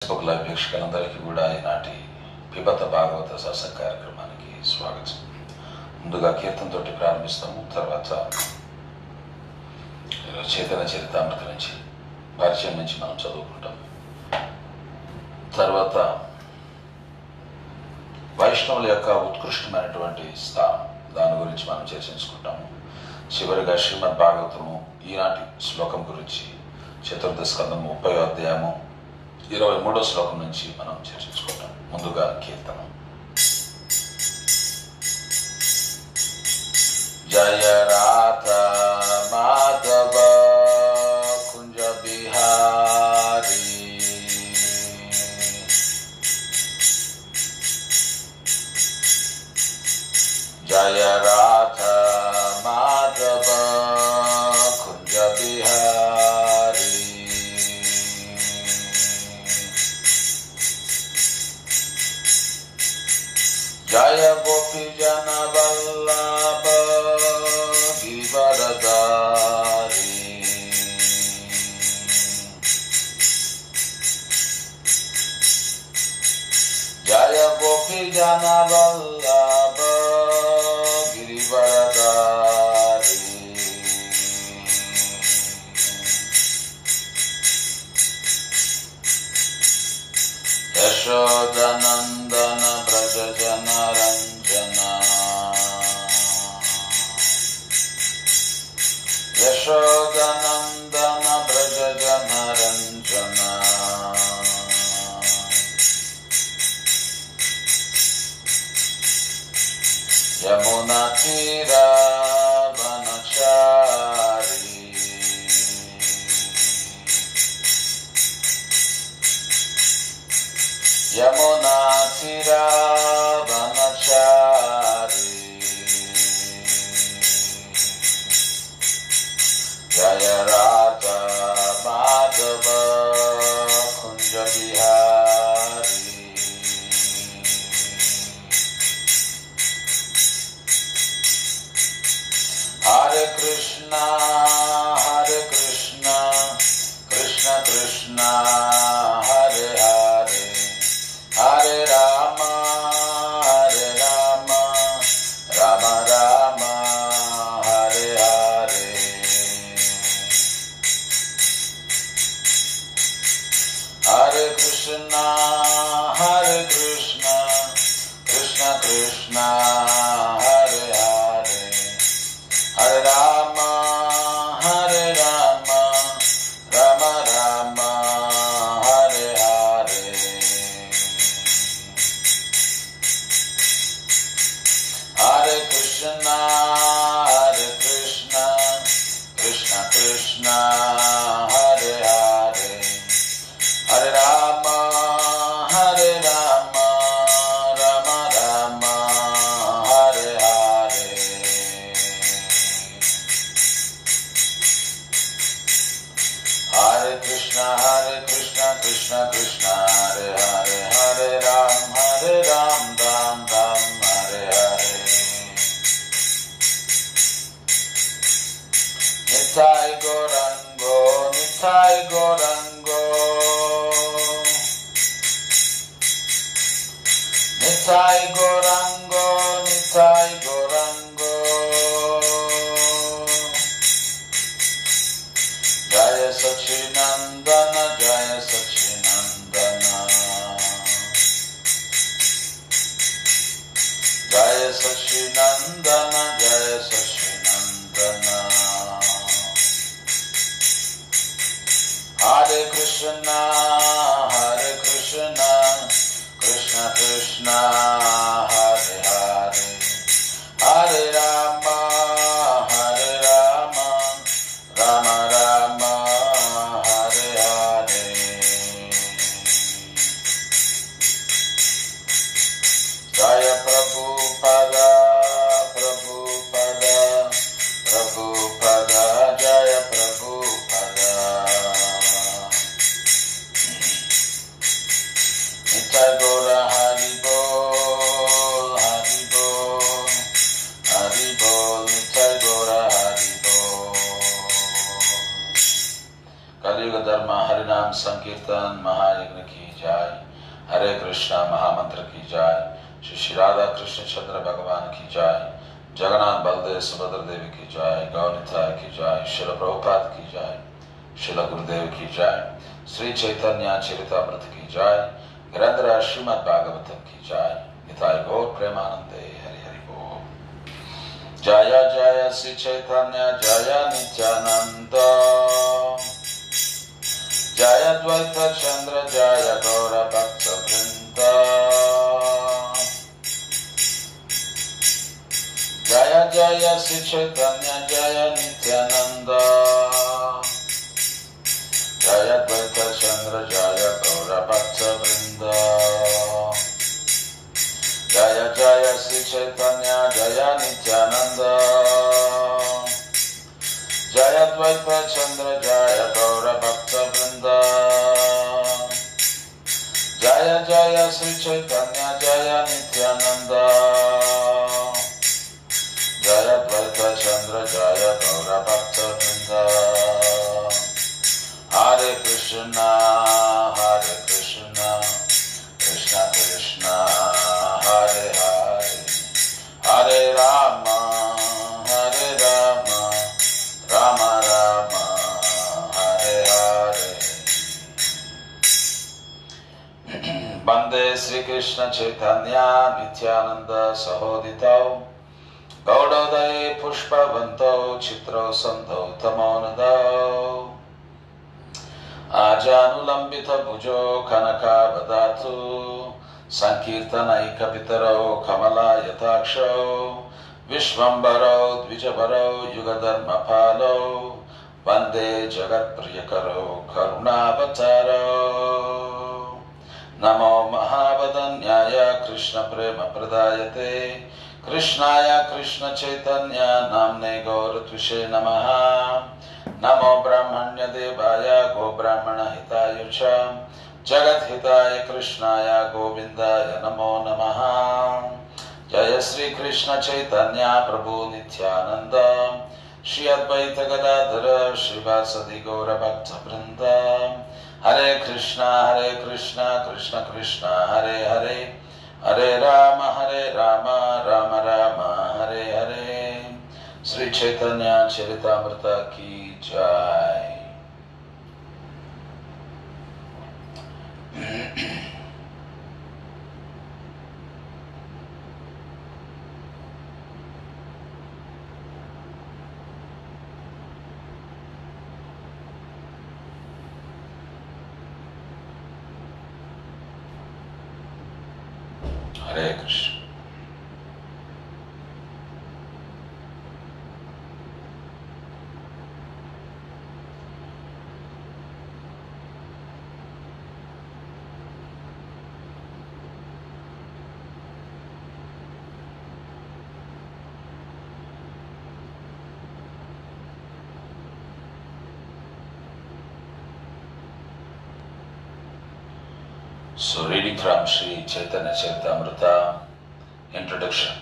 Facebook live వీక్షకులందరికీ కూడా ఈనాటి పిబత భాగవత సత్సంగ కార్యక్రమానికి స్వాగతం. ముందుగా కీర్తనతో ప్రారంభిస్తాము. తర్వాత చైతన్య చరితామృత నుంచి పరిచయం నుంచి మనం చదువుకుంటాము. తర్వాత వైష్ణవుల యొక్క ఉత్కృష్టమైనటువంటి స్థానం, దాని గురించి మనం చర్చించుకుంటాము. చివరిగా శ్రీమద్ భాగవతము ఈనాటి శ్లోకం గురించి చతుర్థ స్కందం 30వ అధ్యాయము 23వ శ్లోకం నుంచి మనం చర్చించుకుంటాం. ముందుగా కీర్తనం. జయ రాధ మాధవ కుంజ బిహారీ, జయ రాధ మాధవ కుంజ బిహారీ, జయ గోపీ జన వల్లభ గిరివరదారి, జయ గోపీ జన వల్లభ గిరివరదారి, యశోదనందన బ్రజ జన రంజన, యశోదనందన బ్రజ జన రంజన, యమునా తీర వనచారి, యమునా తీర వనచారి, జయ రాధ మాధవ కుంజ బిహారీ, హరే కృష్ణ కృష్ణ కృష్ణ హరే హరే, హరే రామ రామ రామ హరే హరే, హరే కృష్ణ కృష్ణ కృష్ణ హరే హరే, హరే రామ రామ రామ హరే హరే, హరే కృష్ణ కృష్ణ కృష్ణ హరే హరే, హరే రామ రామ రామ హరే హరే, హరే కృష్ణ కృష్ణ కృష్ణ హరే హరే, హరే రామ రామ రామ హరే హరే, నితాయ్ గౌరంగో నితాయ్ గౌరంగో, నితాయ్ గౌరంగో నితాయ్ గౌరంగో, జయ సచ్చినందన జయ సచ్చినందన, జయ సచ్చినందన జయ సచ్చినందన, హరే కృష్ణ కృష్ణ కృష్ణ హరే హరే, హరే రామ రామ రామ హరే హరే, జయ ప్రభుపద జయ ప్రభుపద, నిత్య గౌర హరి బోల్ నిత్య గౌర హరి బోల్. కలియుగ ధర్మ हरिनाम संकीर्तन महायज्ञ की जय। हरे कृष्णा महामंत्र की जय। श्री श्री राधा कृष्ण चंद्र भगवान की जय। जगन्नाथ बलदेव सुभद्रा देवी की जय। गौनिताय की जय। शिल प्रभुपाद की जय। शिल गुरुदेव की जय। श्री चैतन्य चरितामृत की जय। ग्रंथराज श्रीमद् भागवतम की जय। निताय गौर प्रेमानंदे हरि हरि बोल। जय जय श्री चैतन्य जय नित्यानंद जय द्वैत चंद्र जय गौर भक्त वृंद। जय जय श्री चैतन्य जय नित्यानंद जय द्वैत चंद्र जय गौर भक्त वृंद। जय जय श्री चैतन्य जय नित्यानंद जय द्वैत चंद्र जय गौर भक्त वृंद। जय जय श्री चैतन्य जय नित्यानंद जय द्वैत चंद्र जय गौर भक्त वृंद। हरे कृष्णा कृष्णा कृष्णा हरे हरे हरे राम राम राम हरे हरे। वंदे श्री कृष्ण चैतन्य नित्यानंद सहोदितौ गौड़ोदय पुष्पवन्तौ चित्रौ सन्धौ तमोनदौ। आजानुलंबित भुजो कनकावदातु संकीर्तनैकपितरौ कमलायताक्षौ विश्वम्भरौ द्विजभरौ युगधर्मपालौ वन्दे जगत्प्रियकरौ करुणावतारौ। नमो महावदन्याय कृष्णप्रेमप्रदायते कृष्णाय कृष्णचैतन्य नाम्ने गौरत्विषे नमः। नमो ब्रह्मण्य देवाय गो ब्राह्मण हिताय च जगत हिताय कृष्णाय गोविंदाय नमो नमः। जय श्री कृष्ण चैतन्य प्रभु नित्यानंद श्री अद्वैत गदाधर श्रीवासदि गौर भक्त वृंद। हरे कृष्णा कृष्ण कृष्ण हरे हरे हरे राम राम राम हरे हरे। श्री चैतन्य चरितामृत की जय। हरे Krishna. So reading from Sri Chaitanya Charitamrita, introduction.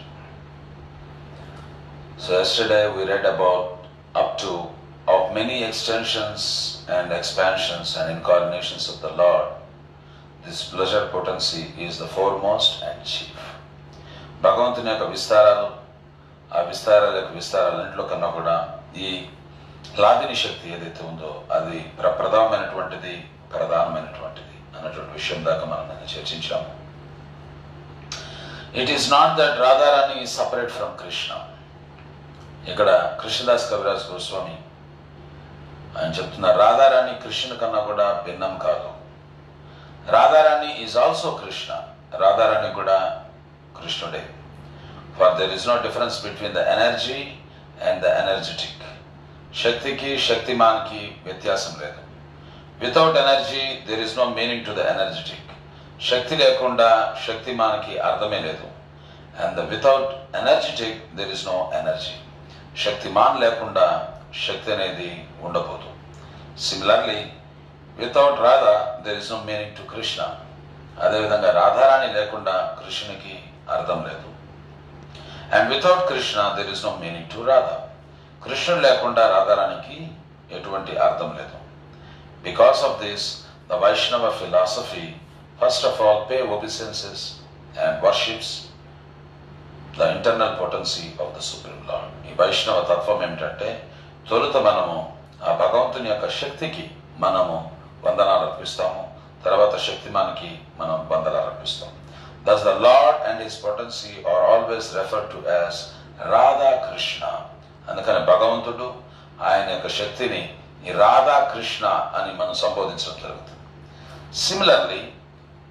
So yesterday we read about up to of many extensions and expansions and incarnations of the Lord. This pleasure potency is the foremost and chief. భగవంతుని యొక్క విస్తారాలు ఆ విస్తారాల యొక్క విస్తారాలన్నింటిలో కన్నా కూడా ఈ లాగిని శక్తి ఏదైతే ఉందో అది ప్రధానమైనటువంటిది ప్రధానమైనటువంటిది అన్నటువంటి విషయం దాకా మనం నిన్న చర్చించాము. It is not that Radharani is separate from Krishna. ఇక్కడ కృష్ణదాస్ కవిరాజ్ గోస్వామి ఆయన చెప్తున్నారు రాధారాణి కృష్ణుని కన్నా కూడా భిన్నం కాదు. Radharani is also Krishna. రాధారాణి కూడా కృష్ణుడే. For there is no difference between the energy and the energetic. శక్తికి శక్తిమాన్కి వ్యత్యాసం లేదు. Without energy there is no meaning to the energetic. శక్తి లేకుండా శక్తిమాన్కి అర్థమే లేదు. And without energetic there is no energy. శక్తిమాన్ లేకుండా శక్తి అనేది ఉండబోదు. Similarly without Radha there is no meaning to Krishna. అదేవిధంగా రాధారాణి లేకుండా కృష్ణునికి అర్థం లేదు. And without Krishna there is no meaning to Radha. కృష్ణుడు లేకుండా రాధారానికి ఎటువంటి అర్థం లేదు. Because of this the Vaishnava philosophy first of all pay obeisances and worships the internal potency of the Supreme Lord. ఈ వైష్ణవ తత్వం ఏమిటంటే తొలుత మనము ఆ భగవంతుని యొక్క శక్తికి మనము వందనాలు అర్పిస్తాము, తర్వాత శక్తిమానికి మనం వందనాలు అర్పిస్తాం. Thus the Lord and his potency are always referred to as Radha Krishna. అందుకని భగవంతుడు ఆయన యొక్క శక్తిని ఈ రాధా కృష్ణ అని మనం సంబోధించడం జరుగుతుంది. Similarly,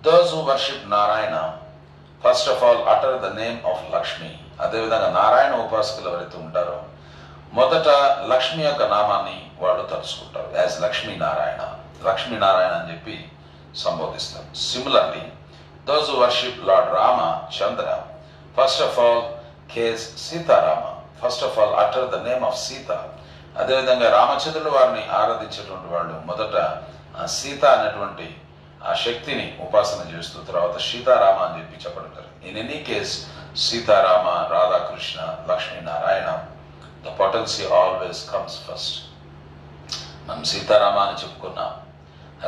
those who worship Narayana first of all utter the name of Lakshmi. అదేవిధంగా నారాయణ ఉపాసకులు ఎవరైతే ఉంటారో మొదట లక్ష్మి యొక్క నామాన్ని వాళ్ళు తలుచుకుంటారు. యాజ్ లక్ష్మీనారాయణ, లక్ష్మీనారాయణ అని చెప్పి సంబోధిస్తారు. Similarly, those who worship Lord Rama Chandra first of all case Sita Rama, first of all utter the name of Sita. అదేవిధంగా రామచంద్రుడు వారిని ఆరాధించేటువంటి వాళ్ళు మొదట సీత అనేటువంటి ఆ శక్తిని ఉపాసన చేస్తూ తర్వాత సీతారామ అని చెప్పి చెప్పడం జరిగింది. In any case Sitarama, Radhakrishna, Lakshminarayana, the potency always comes first. మనం సీతారామ అని చెప్పుకున్నాం,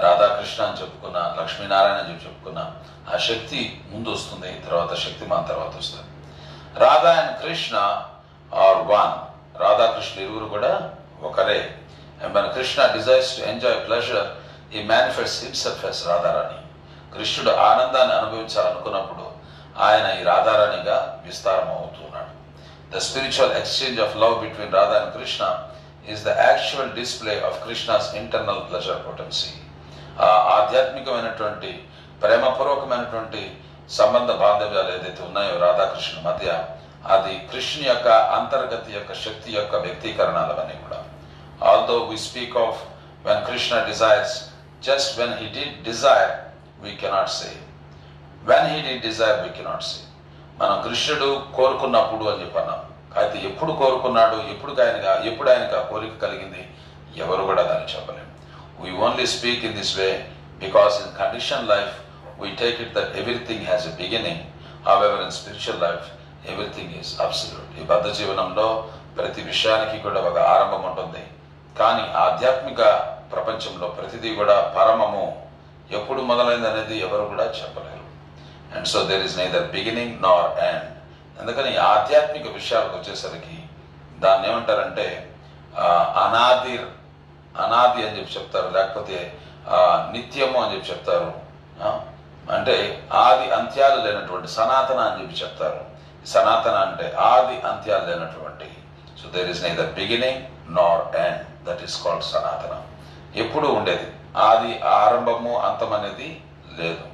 రాధాకృష్ణ అని చెప్పుకున్నా, లక్ష్మీనారాయణ అని చెప్పి చెప్పుకున్నా, ఆ శక్తి ముందు వస్తుంది, తర్వాత శక్తిమాన్ తర్వాత వస్తుంది. Radha and Krishna are one. రాధాకృష్ణులు ఇరువురు కూడా ఒకరే. And when Krishna desires to enjoy pleasure, he manifests himself as Radharani. కృష్ణుడు ఆనందాన్ని అనుభవించాలనుకున్నప్పుడు ఆయన ఈ రాధారాణిగా విస్తారం అవుతున్నాడు. The spiritual exchange of love between Radha and Krishna is the actual display of Krishna's internal pleasure potency. ఆధ్యాత్మికమైనటువంటి ప్రేమపూర్వకమైనటువంటి సంబంధ బాంధవ్యాలు ఏదైతే ఉన్నాయో రాధాకృష్ణుల మధ్య, అది కృష్ణు యొక్క అంతర్గతి యొక్క శక్తి యొక్క వ్యక్తీకరణలవన్నీ కూడా. Although we speak of when Krishna desires, just when he did desire, we cannot say. When he did desire, we cannot say. మనం కృష్ణుడు కోరుకున్నప్పుడు అని చెప్పన్నాం, అయితే ఎప్పుడు కోరుకున్నాడు, ఎప్పుడు ఆయనకు ఆ కోరిక కలిగింది, ఎవరు కూడా దాన్ని చెప్పలేము. We only speak in this way because in conditioned life we take it that everything has a beginning. However, in spiritual life everything is absolute. ఈ బద్ధ జీవనంలో ప్రతి విషయానికి కూడా ఒక ఆరంభం ఉంటుంది, కానీ ఆధ్యాత్మిక ప్రపంచంలో ప్రతిదీ కూడా పరమము. ఎప్పుడు మొదలైంది అనేది ఎవరు కూడా చెప్పలేరు. And so there is neither beginning nor end. అందుకని ఆధ్యాత్మిక విషయాలకు వచ్చేసరికి దాన్ని ఏమంటారంటే అనాది అని చెప్పి చెప్తారు, లేకపోతే నిత్యము అని చెప్పి చెప్తారు. అంటే ఆది అంత్యాలు లేనటువంటి సనాతన అని చెప్పి చెప్తారు. సనాతన అంటే ఆది అంత్యాలు లేనటువంటి. So there is neither beginning nor end, that is called Sanatana. ఎప్పుడు ఉండేది, ఆది ఆరంభము అంతం అనేది లేదు.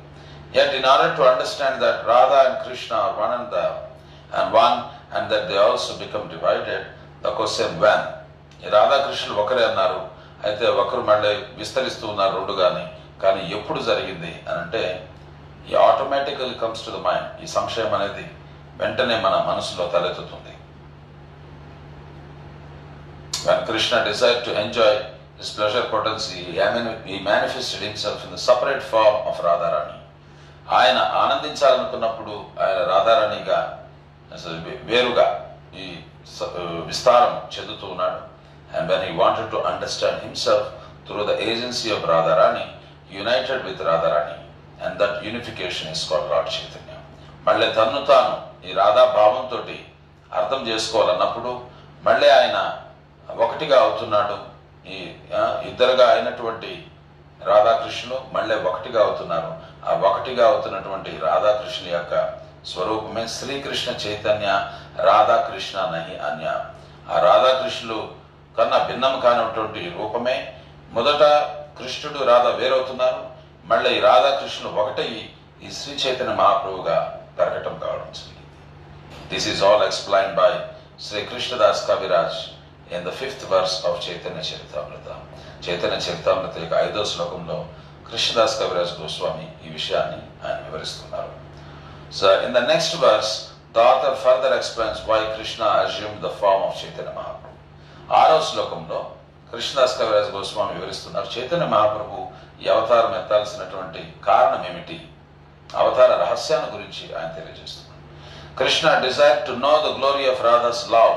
Yet in order to understand that Radha and Krishna are one and that they also become divided, the question when. Radha కృష్ణులు ఒకరే అన్నారు, అయితే ఒకరు మళ్ళీ విస్తరిస్తూ ఉన్నారు రెండు కానీ ఎప్పుడు జరిగింది అని అంటే ఈ automatically comes to the mind. ఈ సంశయం అనేది వెంటనే మన మనసులో తలెత్తుతుంది. When Krishna desired to enjoy his pleasure potency, he manifested himself in the separate form of Radharani. ఆయన ఆనందించాలనుకున్నప్పుడు ఆయన రాధారాణిగా వేరుగా ఈ విస్తారం చెందుతూ ఉన్నాడు. And when he wanted to understand himself through the agency of Radharani, he united with Radharani, and that unification is called Lord Chaitanya. మళ్ళీ తన్ను తాను ఈ రాధా భావంతో అర్థం చేసుకోవాలన్నప్పుడు మళ్ళీ ఆయన ఒకటిగా అవుతున్నాడు. ఈ ఇద్దరుగా అయినటువంటి రాధాకృష్ణులు మళ్ళీ ఒకటిగా అవుతున్నారు. ఆ ఒకటిగా అవుతున్నటువంటి రాధాకృష్ణుల యొక్క స్వరూపమే శ్రీకృష్ణ చైతన్య రాధాకృష్ణ నహి అన్య. ఆ రాధాకృష్ణులు కన్నా భిన్నం కానటువంటి రూపమే. మొదట కృష్ణుడు రాధ వేరవుతున్నారు, మళ్ళీ ఈ రాధాకృష్ణులు ఒకటై ఈ శ్రీ చైతన్య మహాప్రభుగా ప్రకటన కావడం జరిగింది. This is all explained by Shri Krishnadas Kaviraj in the 5th verse of Chaitanya Charitamrita. Chaitanya Charitamrita యొక్క 5వ శ్లోకంలో కృష్ణదాస్ కవిరాజ్ గోస్వామి ఈ విషయాన్ని ఆయన వివరిస్తున్నారు. So in the next verse, the author further explains why Krishna assumed the form of Chaitanya Mahaprabhu. 6వ శ్లోకంలో కృష్ణదాస్ కవిరాజ్ గోస్వామి వివరిస్తున్నారు చైతన్య మహాప్రభు ఈ అవతారం ఎత్తాల్సినటువంటి కారణం ఏమిటి, అవతార రహస్యాన్ని గురించి ఆయన తెలియజేస్తున్నారు. Krishna desire to know the glory of Radha's love.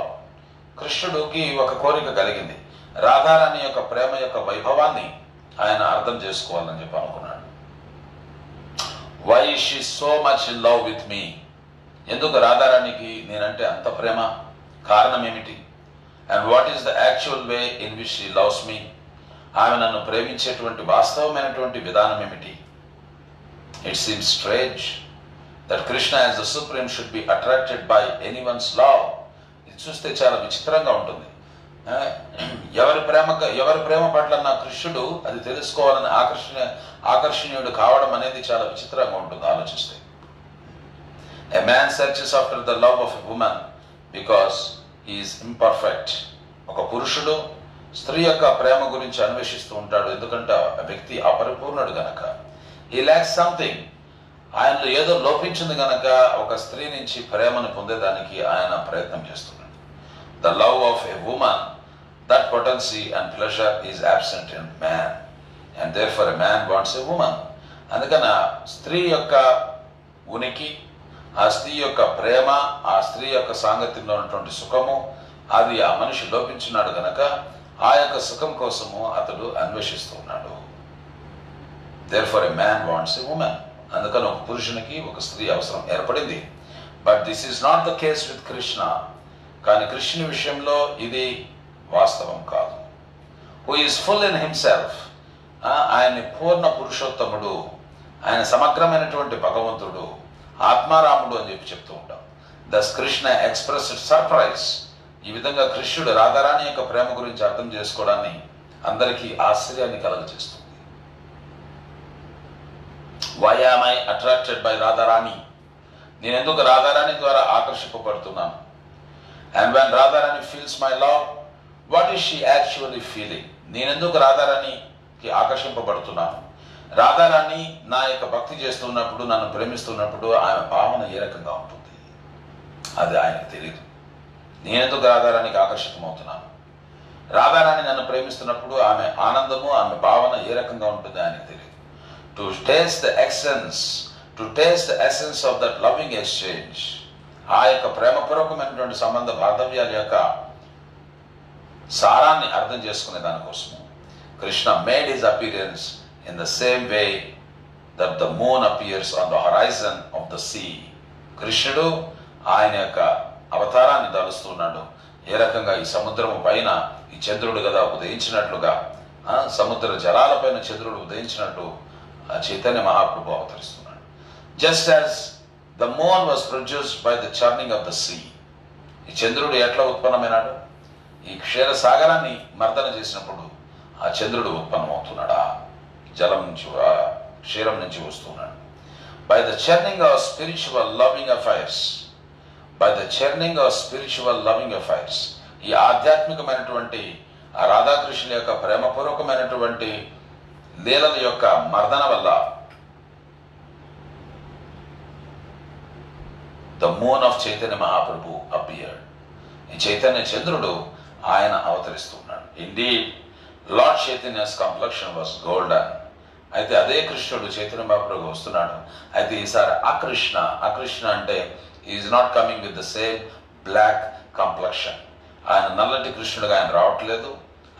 కృష్ణుడికి ఒక కోరిక కలిగింది, రాధారాణి యొక్క ప్రేమ యొక్క వైభవాన్ని ఆయన అర్థం చేసుకోవాలని చెప్పి అనుకున్నాడు. Why is she so much in love with me? ఎందుకు రాధారాణికి నేనంటే అంత ప్రేమ? కారణం ఏమిటి? And what is the actual way in which she loves me? ఆమె నన్ను ప్రేమించేటువంటి వాస్తవమైనటువంటి విధానం ఏమిటి? It seems strange that Krishna as the supreme should be attracted by anyone's love. ఇది చూస్తే చాలా విచిత్రంగా ఉంటుంది. ఎవరి ప్రేమ పట్ల నా కృష్ణుడు అది తెలుసుకోవాలని ఆకర్షణీయుడు కావడం అనేది చాలా విచిత్రంగా ఉంటుంది ఆలోచిస్తే. A man searches after the love of a woman because he is imperfect. ఒక పురుషుడు స్త్రీ యొక్క ప్రేమ గురించి అన్వేషిస్తూ ఉంటాడు, ఎందుకంటే ఆ వ్యక్తి అపరిపూర్ణుడు గనక. He lacks something. ఆయనలో ఏదో లోపించింది గనక ఒక స్త్రీ నుంచి ప్రేమను పొందేదానికి ఆయన ప్రయత్నం చేస్తున్నాడు. The love of a woman, that potency and pleasure is absent in man, and therefore a man wants a woman. అందుకని స్త్రీ యొక్క ఉనికి, ఆ స్త్రీ యొక్క ప్రేమ, ఆ స్త్రీ యొక్క సాంగత్యంలో ఉన్నటువంటి సుఖము అది ఆ మనిషి లోపించున్నాడు గనక ఆ యొక్క సుఖం కోసము అతడు అన్వేషిస్తూ ఉన్నాడు. therefore a man wants a woman. అందుకని ఒక పురుషునికి ఒక స్త్రీ అవసరం ఏర్పడింది. But this is not the case with Krishna. కానీ కృష్ణుని విషయంలో ఇది వాస్తవం కాదు. Who is full in himself. ఆయన పూర్ణ పురుషోత్తముడు, ఆయన సమగ్రమైనటువంటి భగవంతుడు, ఆత్మారాముడు అని చెప్తూ ఉంటాం. దస్ కృష్ణ ఎక్స్ప్రెస్డ్ సర్ప్రైజ్. ఈ విధంగా కృష్ణుడు రాధారాణి యొక్క ప్రేమ గురించి అర్థం చేసుకోవడాన్ని అందరికీ ఆశ్చర్యాన్ని కలుగజేస్తుంది. Why am I attracted by Radharani? నేను ఎందుకు రాధారాణి ద్వారా ఆకర్షింపబడుతున్నాను? And when Radharani feels my love, what is she actually feeling? నేనెందుకు రాధారాణికి ఆకర్షింపబడుతున్నాను? రాధారాణి నా యొక్క భక్తి చేస్తున్నప్పుడు, నన్ను ప్రేమిస్తున్నప్పుడు ఆమె భావన ఏ రకంగా ఉంటుంది అది ఆయనకు తెలియదు. నేనెందుకు రాధారాణికి ఆకర్షితమవుతున్నాను? రాధారాణి నన్ను ప్రేమిస్తున్నప్పుడు ఆమె ఆనందము, ఆమె భావన ఏ రకంగా ఉంటుంది ఆయనకు తెలియదు. To taste the essence of that loving exchange, ఆ యొక్క ప్రేమపూర్వకమైనటువంటి సంబంధ బాంధవ్యాల యొక్క సారాన్ని అర్థం చేసుకునే దానికోసము Krishna made his appearance in the same way that the moon appears on the horizon of the sea. కృష్ణుడు ఆయన యొక్క అవతారాన్ని దాలుస్తున్నాడు. ఏ రకంగా ఈ సముద్రము పైన ఈ చంద్రుడు కదా ఉదయించినట్లుగా, సముద్ర జలాలపైన చంద్రుడు ఉదయించినట్టు చైతన్య మహాప్రభు అవతరిస్తున్నాడు. Just as the moon was produced by the churning of the sea. ఈ చంద్రుడు ఎట్లా ఉత్పన్నమైనాడు? ఈ క్షీర సాగరాన్ని మర్దన చేసినప్పుడు ఆ చంద్రుడు ఉత్పన్నమవుతున్నాడా? జలం నుంచి, క్షీరం నుంచి వస్తున్నాడు. By the churning of spiritual loving affairs, ఈ ఆధ్యాత్మికమైనటువంటి ఆ రాధాకృష్ణుల యొక్క ప్రేమపూర్వకమైనటువంటి లీలల యొక్క మర్దన వల్ల the moon of Chaitanya Mahaprabhu appeared. ఈ చైతన్య చంద్రుడు ఆయన అవతరిస్తున్నాడు. Indeed lord Chaitanya's complexion was golden. అయితే అదే కృష్ణుడు చైతన్య మహాప్రభు వస్తున్నాడు. అయితే ఈసారి అకృష్ణ అంటే is not coming with the same black complexion. ఆయన నల్లటి కృష్ణుడుగా ఆయన రావట్లేదు.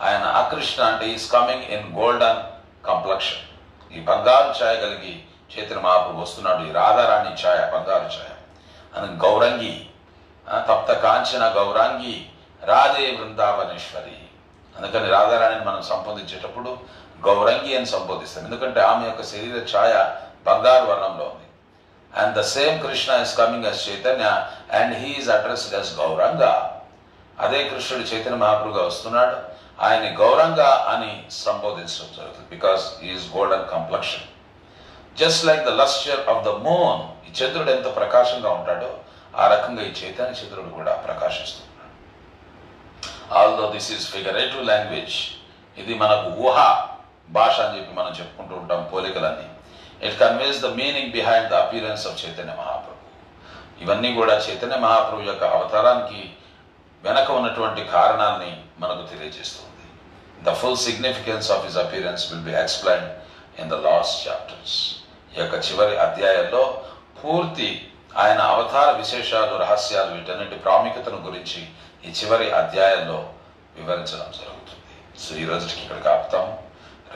ఆయన అకృష్ణ అంటే is coming in golden complexion. ఈ బంగారు ఛాయ కలిగి చైతన్య మహాప్రభు వస్తున్నాడు. ఈ రాధారాణి ఛాయ బంగారు ఛాయ. అని గౌరంగి, తప్త కాంచన గౌరాంగి రాధే బృందావనేశ్వరి. అందుకని రాధారాణిని మనం సంబోధించేటప్పుడు గౌరంగి అని సంబోధిస్తాం, ఎందుకంటే ఆమె యొక్క శరీర ఛాయ బంగారు వర్ణంలో ఉంది. And the same Krishna is coming as Chaitanya and he is addressed as Gauranga. అదే కృష్ణుడు చైతన్య మహాప్రభుగా వస్తున్నాడు. ఆయన గౌరంగ అని సంబోధించడం జరుగుతుంది. Because he is golden complexion. Just like the lustre of the moon. ఈ చంద్రుడు ఎంత ప్రకాశంగా ఉంటాడో ఆ రకంగా ఈ చైతన్య చంద్రుడు కూడా ప్రకాశిస్తున్నాడు. Although this is figurative language, ఇది మనకు ఊహా భాష అని చెప్పి మనం చెప్పుకుంటూ ఉంటాం, పోలికలన్నీ. It conveys the meaning behind the appearance of Chaitanya Mahaprabhu. ఇవన్నీ కూడా చైతన్య మహాప్రభు యొక్క అవతారానికి వెనక ఉన్నటువంటి కారణాన్ని మనకు తెలియజేస్తుంది. The full significance of his appearance will be explained in the last chapters. ఈ యొక్క చివరి అధ్యాయాల్లో పూర్తి ఆయన అవతార విశేషాలు, రహస్యాలు, వీటన్నిటి ప్రాముఖ్యతను గురించి ఈ చివరి అధ్యాయంలో వివరించడం జరుగుతుంది. సో ఈ రోజుకి ఇక్కడికి ఆపుతాము.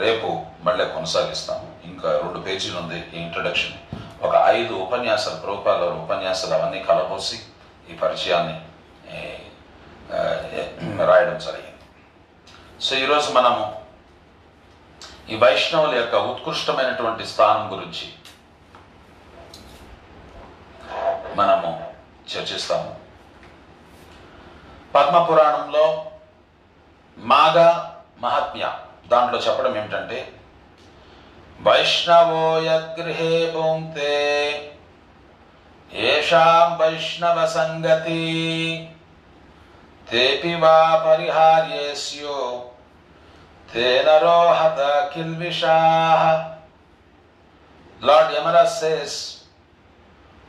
రేపు మళ్ళీ కొనసాగిస్తాము. ఇంకా 2 పేజీలు ఉంది ఈ ఇంట్రడక్షన్. ఒక 5 ఉపన్యాసాలు, ప్రభుపాల ఉపన్యాసాలు అవన్నీ కలబోసి ఈ పరిచయాన్ని రాయడం జరిగింది. సో ఈరోజు మనము ఈ వైష్ణవుల యొక్క ఉత్కృష్టమైనటువంటి స్థానం గురించి మనము చర్చిస్తాము. పద్మపురాణంలో మాఘ మహాత్మ్య దాంట్లో చెప్పడం ఏమిటంటే, వైష్ణవో యద్గృహే భుంక్తే ఏషాం వైష్ణవ సంగతి తేపి వా పరిహార్యేస్యో తేన రోహత కిల్విషాః. Lord Yamaraj says,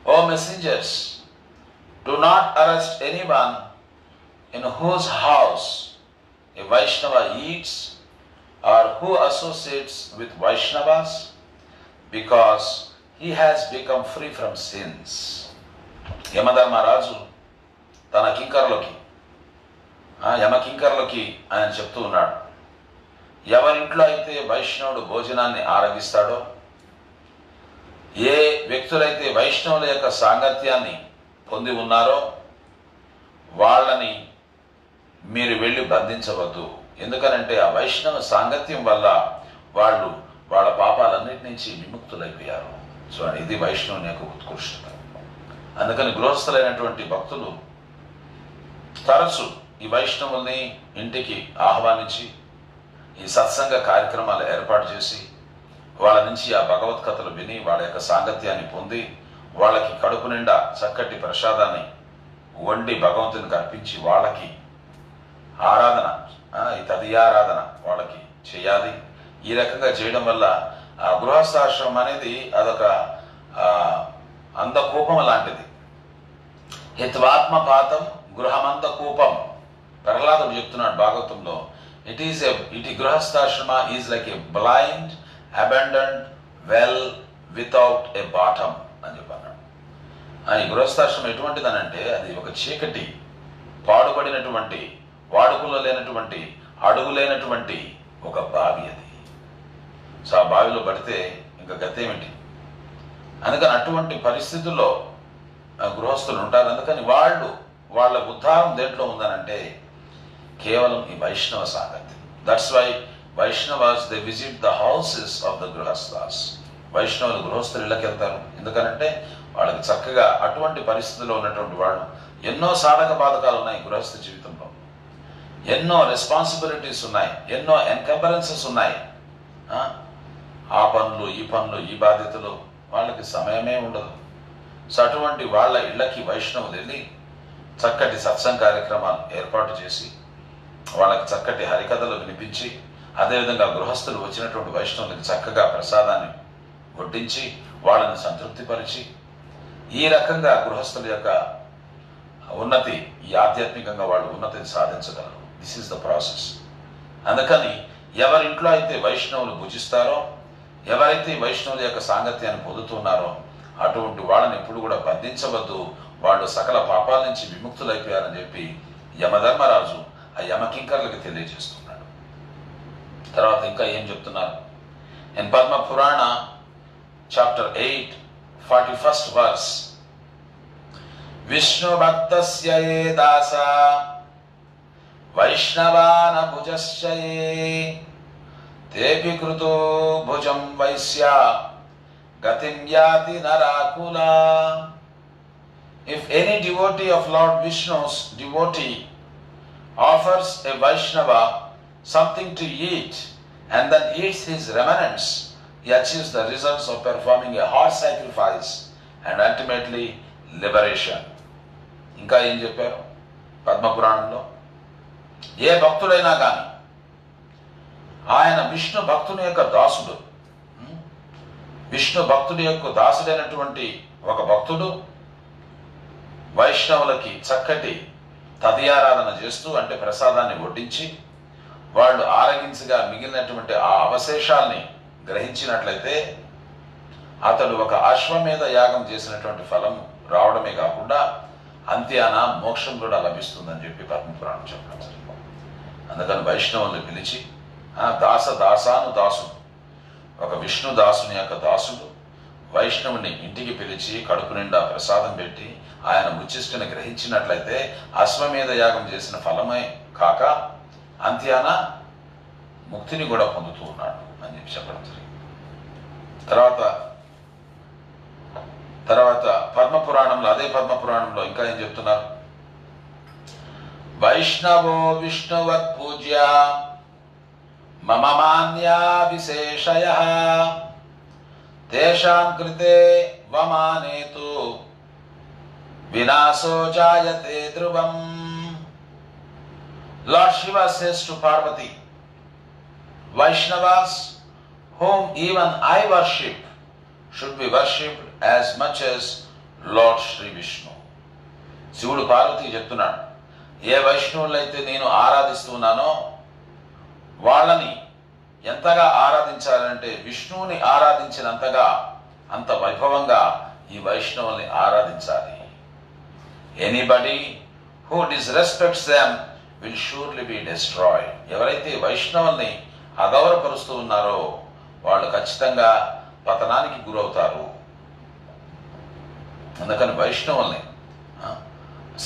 O messengers, do not arrest anyone in whose house a Vaishnava eats or who associates with Vaishnavas, because he has become free from sins. Yamadharmaraju తన యమకింకర్లకి ఆయన చెప్తూ ఉన్నాడు, ఎవరింట్లో అయితే వైష్ణవుడు భోజనాన్ని ఆరగిస్తాడో, ఏ వ్యక్తులైతే వైష్ణవుల యొక్క సాంగత్యాన్ని పొంది ఉన్నారో వాళ్ళని మీరు వెళ్ళి బంధించవద్దు. ఎందుకనంటే ఆ వైష్ణవ సాంగత్యం వల్ల వాళ్ళు వాళ్ళ పాపాలన్నిటి నుంచి విముక్తులైపోయారు. సో ఇది వైష్ణవుని యొక్క ఉత్కృష్టత. అందుకని గృహస్థులైనటువంటి భక్తులు తరచు ఈ వైష్ణవుల్ని ఇంటికి ఆహ్వానించి ఈ సత్సంగ కార్యక్రమాలు ఏర్పాటు చేసి వాళ్ళ నుంచి ఆ భగవత్ కథలు విని వాళ్ళ యొక్క సాంగత్యాన్ని పొంది వాళ్ళకి కడుపు నిండా చక్కటి ప్రసాదాన్ని వండి భగవంతునికి అర్పించి వాళ్ళకి ఆరాధన, ఈ తదియారాధన వాళ్ళకి చేయాలి. ఈ రకంగా చేయడం వల్ల ఆ గృహస్థాశ్రమం అనేది అదొక అందకూపం లాంటిది. హిత్వాత్మపాతం గృహమంత కూపం. ప్రహ్లాదుడు చెప్తున్నాడు భాగవతంలో, ఇట్ గృహస్థాశ్రమ is like a blind abandoned well without a bottom అని చెప్పన్నాడు. ఈ గృహస్థాశ్రమం ఎటువంటిదనంటే అది ఒక చీకటి, పాడుపడినటువంటి, వాడుకలో లేనటువంటి, అడుగు లేనటువంటి ఒక బావి అది. సో ఆ బావిలో పడితే ఇంకా గతేమిటి. అందుకని అటువంటి పరిస్థితుల్లో గృహస్థులు ఉంటారు. అందుకని వాళ్ళ ఉద్ధారం దేంట్లో ఉందనంటే కేవలం ఈ వైష్ణవ సాంగత్యం. That's why Vaishnavas they visit the houses of the grihasthas. వైష్ణవులు గృహస్థులు ఇళ్ళకి వెళ్తారు. ఎందుకనంటే వాళ్ళకి చక్కగా అటువంటి పరిస్థితుల్లో ఉన్నటువంటి వాళ్ళు, ఎన్నో సాధక బాధకాలు ఉన్నాయి గృహస్థ జీవితంలో, ఎన్నో రెస్పాన్సిబిలిటీస్ ఉన్నాయి, ఎన్నో ఎన్కంబరెన్సెస్ ఉన్నాయి. ఆ పనులు, ఈ పనులు, ఈ బాధ్యతలు, వాళ్ళకి సమయమే ఉండదు. సో అటువంటి వాళ్ళ ఇళ్ళకి వైష్ణవులు వెళ్ళి చక్కటి సత్సంగ కార్యక్రమాలు ఏర్పాటు చేసి వాళ్ళకి చక్కటి హరికథలు వినిపించి, అదేవిధంగా గృహస్థులు వచ్చినటువంటి వైష్ణవులకి చక్కగా ప్రసాదాన్ని వడ్డించి వాళ్ళని సంతృప్తిపరిచి, ఈ రకంగా గృహస్థుల యొక్క ఉన్నతి, ఈ ఆధ్యాత్మికంగా వాళ్ళు ఉన్నతిని సాధించగలరు. This is the process. అందుకని ఎవరింట్లో అయితే వైష్ణవులు భుజిస్తారో, ఎవరైతే వైష్ణవుల యొక్క సాంగత్యాన్ని పొందుతున్నారో అటువంటి వాళ్ళని ఎప్పుడు కూడా బంధించవద్దు. వాళ్ళు సకల పాపాల నుంచి విముక్తులైపోయారని చెప్పి యమధర్మరాజు ఆ యమకింకర్లకి తెలియజేస్తున్నాడు. తర్వాత ఇంకా ఏం చెప్తున్నారు? ఇన్ పద్మ పురాణ చాప్టర్ 8 41st verse, విష్ణు భక్తస్య ఏ దాస వైష్ణవాన భుజశ్చయే తేపి కృతో భుజం వైశ్య గతిం యాతి నరాకులా. If any devotee of Lord Vishnu's devotee offers a Vaishnava something to eat and then eats his remnants, he achieves the results of performing a heart sacrifice and ultimately liberation. ఇంకా ఏం చెప్పారు పద్మపురాణంలో? ఏ భక్తుడైనా కానీ ఆయన విష్ణు భక్తుని యొక్క దాసుడు, విష్ణు భక్తుడి యొక్క దాసుడైనటువంటి ఒక భక్తుడు వైష్ణవులకి చక్కటి తదియారాధన చేస్తూ, అంటే ప్రసాదాన్ని వడ్డించి వాళ్ళు ఆరగించగా మిగిలినటువంటి ఆ అవశేషాల్ని గ్రహించినట్లయితే అతడు ఒక అశ్వమేధ యాగం చేసినటువంటి ఫలం రావడమే కాకుండా అంత్యాన మోక్షం కూడా లభిస్తుందని చెప్పి పద్మపురాణం చెప్పడం జరిగింది. అందుకని వైష్ణవుల్ని పిలిచి దాసాను దాసుడు, ఒక విష్ణు దాసుని యొక్క దాసుడు వైష్ణవుని ఇంటికి పిలిచి కడుపు నిండా ప్రసాదం పెట్టి ఆయన ఉచ్చిష్టిని గ్రహించినట్లయితే అశ్వమేధ యాగం చేసిన ఫలమే కాక అంత్యాన ముక్తిని కూడా పొందుతూ ఉన్నాడు అని చెప్పి చెప్పడం జరిగింది. తర్వాత పద్మపురాణంలో, అదే పద్మపురాణంలో ఇంకా ఏం చెప్తున్నారు? వైష్ణవో విష్ణువత్ పూజ్య మమ మాన్యా విశేషయః తేషాం కృతే వమానేతు వినాశో జాయతే ధ్రువం. Lord Shiva says to Parvati, Vaishnavas whom even I worship should be worshipped as much as Lord Shri Vishnu. శివుడు పార్వతికి చెప్తున్నాడు, ఏ వైష్ణవులైతే నేను ఆరాధిస్తున్నానో వాళ్ళని ఎంతగా ఆరాధించాలంటే విష్ణువుని ఆరాధించినంతగా అంత వైభవంగా ఈ వైష్ణవుల్ని ఆరాధించాలి. Anybody who disrespects them will surely be destroyed. ఎవరైతే వైష్ణవుల్ని అగౌరవపరుస్తూ ఉన్నారో వాళ్ళు ఖచ్చితంగా పతనానికి గురవుతారు. అందుకని వైష్ణవుల్ని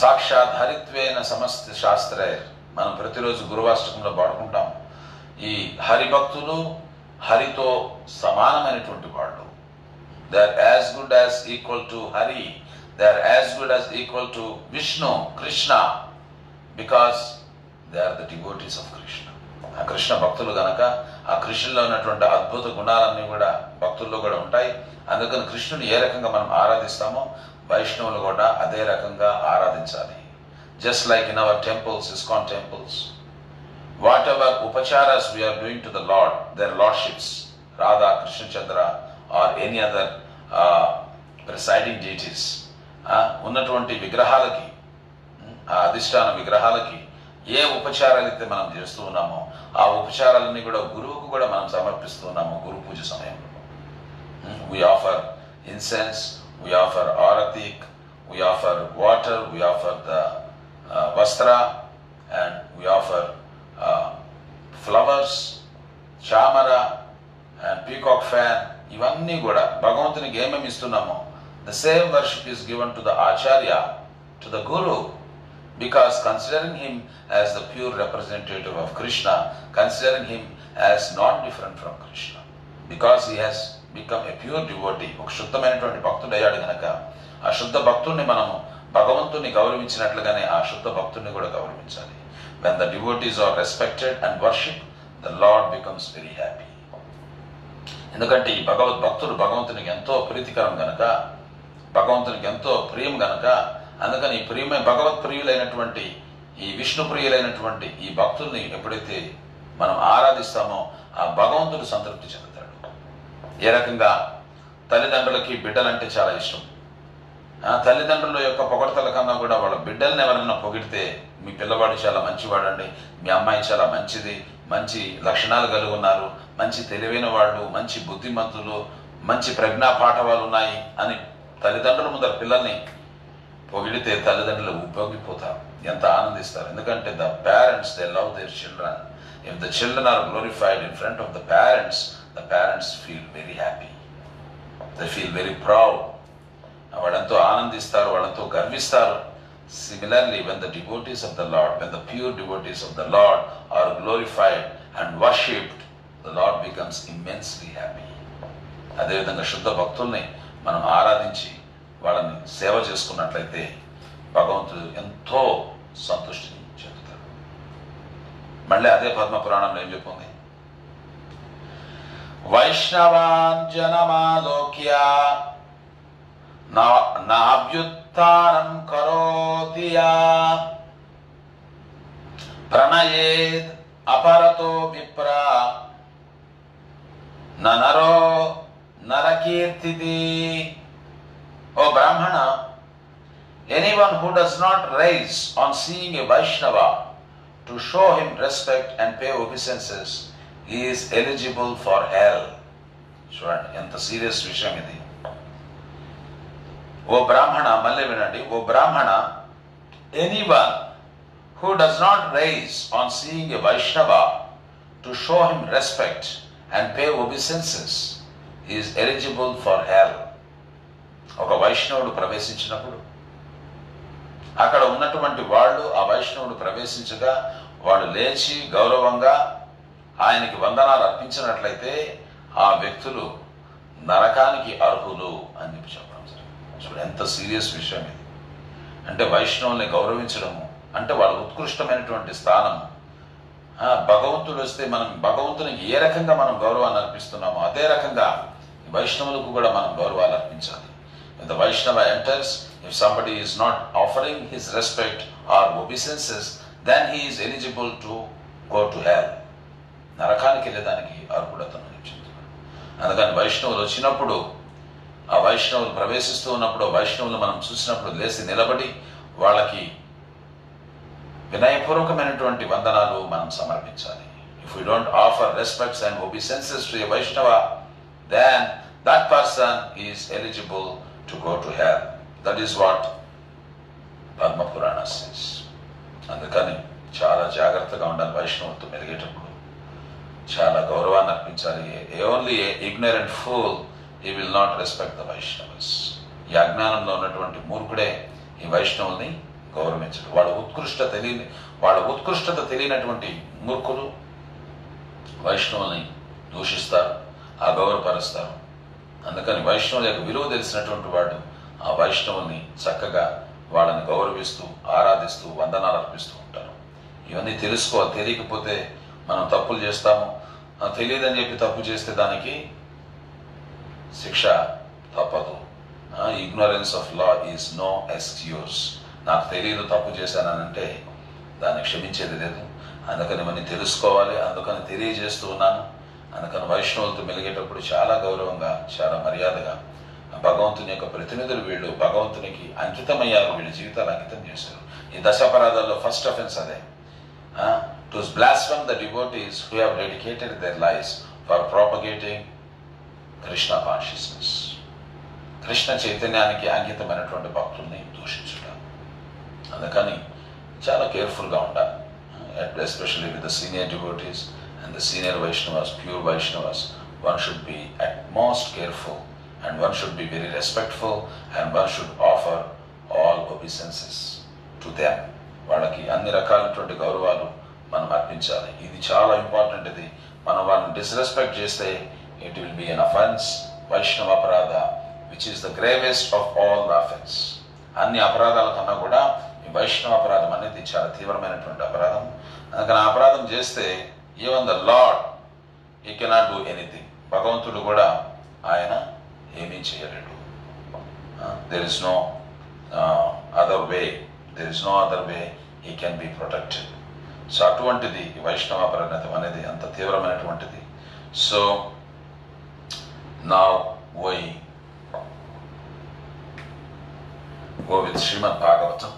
సాక్షాత్ హరిత్వేన సమస్త శాస్త్రైర్, మనం ప్రతిరోజు గురువాష్టకంలో పాడుకుంటాం. ఈ హరిభక్తులు హరితో సమానమైనటువంటి వాళ్ళు. They are as good as equal to Hari, they are as good as equal to Vishnu, Krishna, because they are the devotees of Krishna. ఆ కృష్ణ భక్తులు గనక ఆ కృష్ణులో ఉన్నటువంటి అద్భుత గుణాలన్నీ కూడా భక్తుల్లో కూడా ఉంటాయి. అందుకని కృష్ణుని ఏ రకంగా మనం ఆరాధిస్తామో వైష్ణవులు కూడా అదే రకంగా ఆరాధించాలి. Just like in our temples, ISKCON temples, whatever upacharas we are doing to the Lord, their lordships, Radha, Krishna Chandra or any other presiding deities, ఉన్నటువంటి విగ్రహాలకి, అధిష్టాన విగ్రహాలకి ఏ ఉపచారాలు అయితే మనం చేస్తూ ఉన్నామో ఆ ఉపచారాలన్నీ కూడా గురువుకు కూడా మనం సమర్పిస్తూ ఉన్నాము. గురు పూజ సమయంలో we offer incense, we offer aratik, we offer water, we offer the vastra, and we offer flowers, chamara and peacock fan. ఇవన్నీ కూడా భగవంతునికి ఏమేమి ఇస్తున్నామో the same worship is given to the acharya, to the guru, because considering him as the pure representative of Krishna, considering him as not different from Krishna, because he has become a pure devotee, ఒక శుద్ధమైనటువంటి భక్తుడు అయ్యాడు కనుక ఆ శుద్ధ భక్తుడిని మనము భగవంతుని గౌరవించినట్లుగానే ఆ శుద్ధ భక్తుడిని కూడా గౌరవించాలి. When the devotees are respected and worshipped, the Lord becomes very happy. ఎందుకంటే ఈ భక్తుడు భగవంతునికి ఎంతో ప్రీతికరం గనక, భగవంతునికి ఎంతో ప్రియం గనక, అందుకని ఈ భగవత్ ప్రియులైనటువంటి ఈ విష్ణు ప్రియులైనటువంటి ఈ భక్తుల్ని ఎప్పుడైతే మనం ఆరాధిస్తామో ఆ భగవంతుడు సంతృప్తి చెందుతాడు. ఏ రకంగా తల్లిదండ్రులకి బిడ్డలంటే చాలా ఇష్టం. తల్లిదండ్రుల యొక్క పొగడతల కన్నా కూడా వాళ్ళ బిడ్డల్ని ఎవరైనా పొగిడితే, మీ పిల్లవాడు చాలా మంచివాడండి, మీ అమ్మాయి చాలా మంచిది, మంచి లక్షణాలు కలిగి ఉన్నారు, మంచి తెలివైన వాళ్ళు, మంచి బుద్ధిమంతులు, మంచి ప్రజ్ఞా పాఠవాలు ఉన్నాయి అని తల్లిదండ్రుల ముందర పిల్లల్ని పొగిడితే తల్లిదండ్రులు ఉపయోగిపోతారు, ఎంత ఆనందిస్తారు. ఎందుకంటే the parents they love their children. If the children are glorified in front of the parents feel very happy, they feel very proud. వాళ్ళంతో ఆనందిస్తారు, వాళ్ళంతో గర్విస్తారు. Similarly, when the devotees of the Lord, when the pure devotees of the Lord are glorified and worshipped, the Lord becomes immensely happy. అదేవిధంగా శుద్ధ భక్తుల్ని మనం ఆరాధించి వాళ్ళని సేవ చేసుకున్నట్లయితే భగవంతుడు ఎంతో సంతృష్టిని చెందుతాడు. మళ్ళీ అదే పద్మ పురాణంలో ఏం చెప్పుంది? వైష్ణవాన్ జనమాలోక్య నాభ్యుత్థానం కరోతి ప్రణయేద్ అపరతో విప్ర నరో నరకీర్తిది. ఓ బ్రాహ్మణ, anyone who does not rise on seeing a Vaishnava to show him respect and pay obeisances is eligible for hell. చూడండి ఎంత సీరియస్ విషయం ఇది. ఓ బ్రాహ్మణ, మళ్ళీ వినండి, ఓ బ్రాహ్మణ, anyone who does not rise on seeing a Vaishnava to show him respect and pay obeisances is eligible for hell. ఒక వైష్ణవుడు ప్రవేశించినప్పుడు అక్కడ ఉన్నటువంటి వాళ్ళు ఆ వైష్ణవుడు ప్రవేశించగా వాళ్ళు లేచి గౌరవంగా ఆయనకి వందనాలు అర్పించినట్లయితే ఆ వ్యక్తులు నరకానికి అర్హులు అని చెప్పి చెప్పడం జరిగింది. చూడండి ఎంత సీరియస్ విషయం ఇది. అంటే వైష్ణవుల్ని గౌరవించడము అంటే వాళ్ళ ఉత్కృష్టమైనటువంటి స్థానము. భగవంతుడు వస్తే మనం భగవంతునికి ఏ రకంగా మనం గౌరవాన్ని అర్పిస్తున్నామో అదే రకంగా వైష్ణవులకు కూడా మనం గౌరవాలు అర్పించాలి. When the Vaishnava enters, if somebody is not offering his respect or obeisances, then he is eligible to go to hell. నరకానికి వెళ్ళేదానికి అర్హుడతను చెప్తున్నాడు. అందుకని వైష్ణవులు వచ్చినప్పుడు ఆ వైష్ణవులు ప్రవేశిస్తూ ఉన్నప్పుడు వైష్ణవులు మనం చూసినప్పుడు లేచి నిలబడి వాళ్ళకి వినయపూర్వకమైనటువంటి వందనాలు మనం సమర్పించాలి. If we don't offer respects and obeisances to a Vaishnava, then that person is eligible to go to hell. That is what Padma Purana says. అందుకని చాలా జాగ్రత్తగా ఉండాలి. వైష్ణవులతో మెలిగేటప్పుడు చాలా గౌరవాన్ని అర్పించాలి. Only ignorant fool, he will not respect the Vaishnavas. ఈ అజ్ఞానంలో ఉన్నటువంటి మూర్ఖుడే ఈ వైష్ణవుల్ని గౌరవించడు. వాళ్ళ ఉత్కృష్టత తెలియనటువంటి మూర్ఖులు వైష్ణవుల్ని దూషిస్తారు, అగౌరవపరుస్తారు. అందుకని వైష్ణవుల యొక్క విలువ తెలిసినటువంటి వాడు ఆ వైష్ణవుల్ని చక్కగా వాళ్ళని గౌరవిస్తూ ఆరాధిస్తూ వందనాలు అర్పిస్తూ ఉంటారు. ఇవన్నీ తెలుసుకోవాలి. తెలియకపోతే మనం తప్పులు చేస్తాము. తెలియదని చెప్పి తప్పు చేస్తే దానికి శిక్ష తప్పదు. Ignorance of law is no excuse. నాకు తెలియదు తప్పు చేశానంటే దాన్ని క్షమించేది లేదు. అందుకని ఇవన్నీ తెలుసుకోవాలి. అందుకని తెలియజేస్తూ ఉన్నాను. అందుకని వైష్ణవులతో మెలిగేటప్పుడు చాలా గౌరవంగా చాలా మర్యాదగా భగవంతుని యొక్క ప్రతినిధులు వీళ్ళు భగవంతునికి అంకితమయ్యారు. వీళ్ళ జీవితాలు అంకితం చేశారు. ఈ దశాపరాధాల్లో ఫస్ట్ అఫెన్స్ అదే. To blaspheme the devotees who have dedicated their lives for propagating Krishna consciousness. Krishna చైతన్యానికి అంకితమైనటువంటి భక్తుల్ని దూషించుట. అందుకని చాలా కేర్ఫుల్గా ఉండాలి. Especially with the senior devotees and the senior Vaishnavas, pure Vaishnavas, one should be at most careful and one should be very respectful and one should offer all obeisances to them. వాళ్ళకి అన్ని రకాలైనటువంటి గౌరవాలు మనం అర్పించాలి. ఇది చాలా important. ఇది మనం వాళ్ళని డిస్రెస్పెక్ట్ చేస్తే it will be an offence. వైష్ణవ అపరాధ which is the gravest of all the offence. అన్ని అపరాధాల కన్నా కూడా ఈ వైష్ణవ అపరాధం అనేది చాలా తీవ్రమైనటువంటి అపరాధం. అందుకని ఆ అపరాధం చేస్తే even the lord he cannot do anything. భగవంతుడు కూడా ఆయన ఏమీ చేయలేడు. There is no other way, there is no other way he can be protected. So అటువంటిది ఈ వైష్ణవ పరిణతం అనేది అంత తీవ్రమైనటువంటిది. So now we go with Srimad Bhagavatam.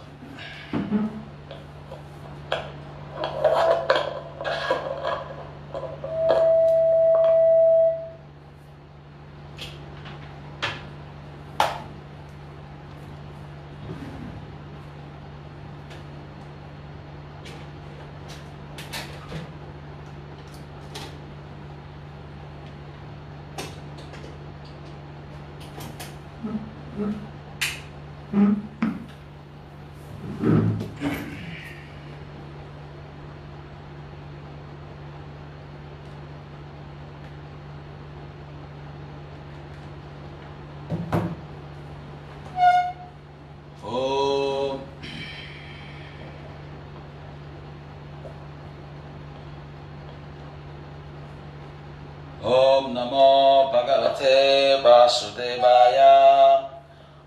Om Namo Bhagavate Vasudevaya.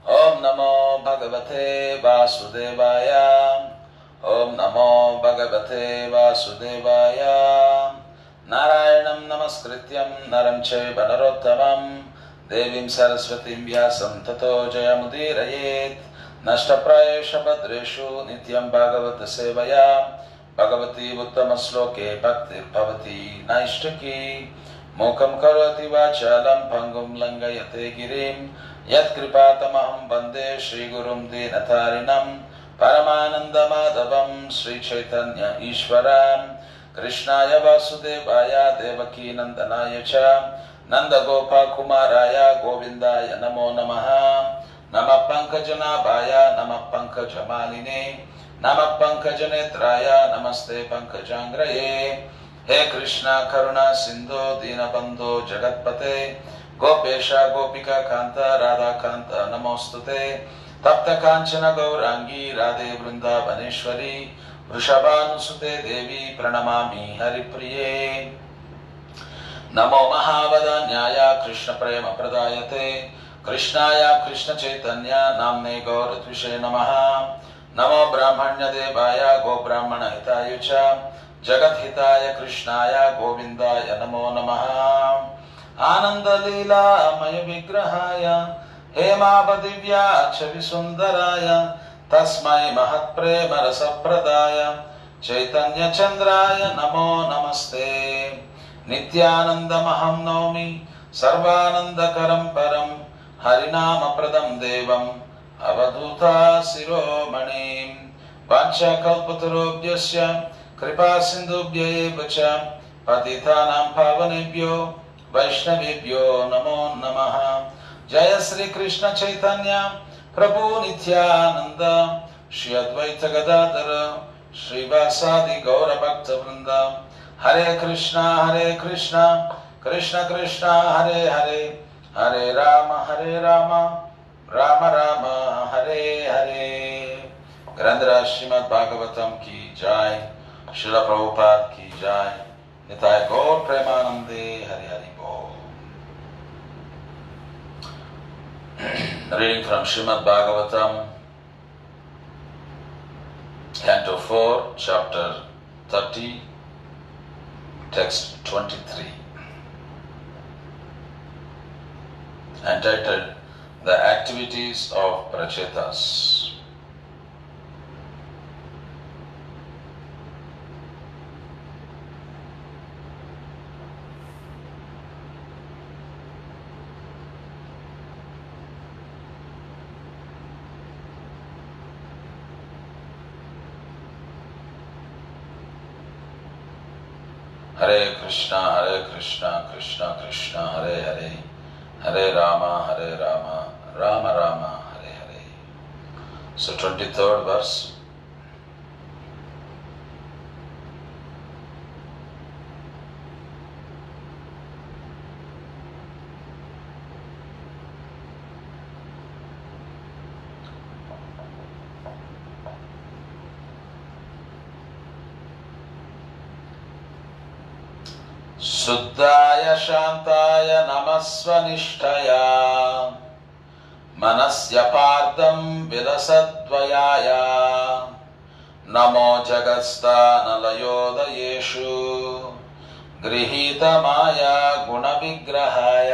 Om Namo Bhagavate Vasudevaya. Om Namo Bhagavate Vasudevaya. Narayanam Namaskrityam Naram Chaiva Narottamam Devim Saraswatim Vyasam Tato Jayamudirayet. Nashtaprayesha Bhadreshu Nityam Bhagavata Sevaya. Bhagavati Uttama Sloke Bhaktir Bhavati Naishtaki. Mokam karoti vachalam pangum langayate girim yat kripatamaham bande Shri Gurum Dinatarinam Paramananda Madhavam Shri Chaitanya Ishwaram Krishnaya Vasudevaya Devaki Nandanaya cha Nanda Gopa Kumaraya Govindaya Namo Namaha पंकजनाभाय नमः पंकजमालिने नमः पंकजनेत्राय नमस्ते पंकजांग्रये। हे कृष्ण करुणा सिंधु दीनबंधो जगत्पते गोपेश गोपिका कांत राधा कांत नमोस्तुते। तप्त कांचन गौरांगी राधे वृंदावनेश्वरी वृषभानुसुते देवी प्रणमामि हरिप्रिये। नमो महावदान्याय कृष्ण प्रेम प्रदायते कृष्णाय कृष्ण चैतन्य नाम्ने गौरत्विषे नमः। नमो ब्राह्मण्य देवाय गो ब्राह्मण हिताय च जगत हिताय कृष्णाय गोविंदाय नमो नमः। आनंद लीलामय विग्रहाय हेमावदिव्याक्ष विसुंदराय तस्मै महत्प्रेम रसप्रदाय चैतन्य चंद्राय नमो नमस्ते। नित्यानंदमहं नौमि सर्वानंदकरं परं हरिनाम प्रदं देवं अवधूता शिरोमणिं। वाञ्छाकल्पतरुभ्यश्च कृपा सिन्धुभ्य एव च पतितानां पावनेभ्यो वैष्णवेभ्यो नमो नमः। जय श्री कृष्ण चैतन्य प्रभु नित्यानंद श्री अद्वैत गदाधर श्रीवासादि गौर भक्त वृंद। हरे कृष्णा कृष्ण कृष्ण हरे हरे हरे राम राम राम हरे हरे। ग्रंथराज श्रीमद् भागवतम की जय। श्रील प्रभुपाद की जय। निताय गौर प्रेमानंदे हरि हरि बोल। Reading from Srimad Bhagavatam, Canto 4, Chapter 30, Text 23, entitled The Activities of Prachetas. Hare Krishna, Krishna Krishna, Hare Hare, Hare Rama, Rama Rama, Hare Hare. So 23rd verse. शुद्धाय शांताय नमस्वनिष्ठया मनस्य पार्थं विलसद्वयाय NaMo जगत्स्थानलयोदयेषु गृहीतमाया गुणविग्रहाय।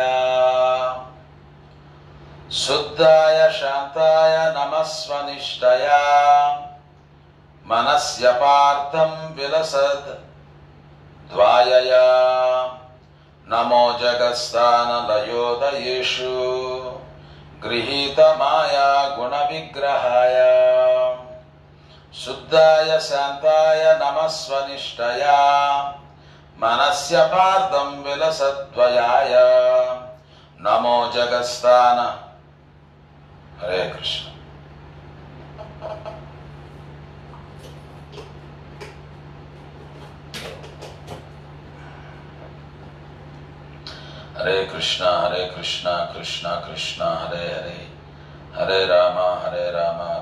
शुद्धाय शांताय नमस्वनिष्ठया मनस्य पार्थं विलसद् द्वायया NaMo जगत्स्थानलयोदयेषु गृहीतमाया गुणविग्रहाय। शुद्धाय शांताय नमस्वनिष्ठया मनस्य पार्थं विलसद्वयाय NaMo जगत्स्थान। Hare Krishna. Hare Krishna Krishna Krishna Hare Hare, Hare Ram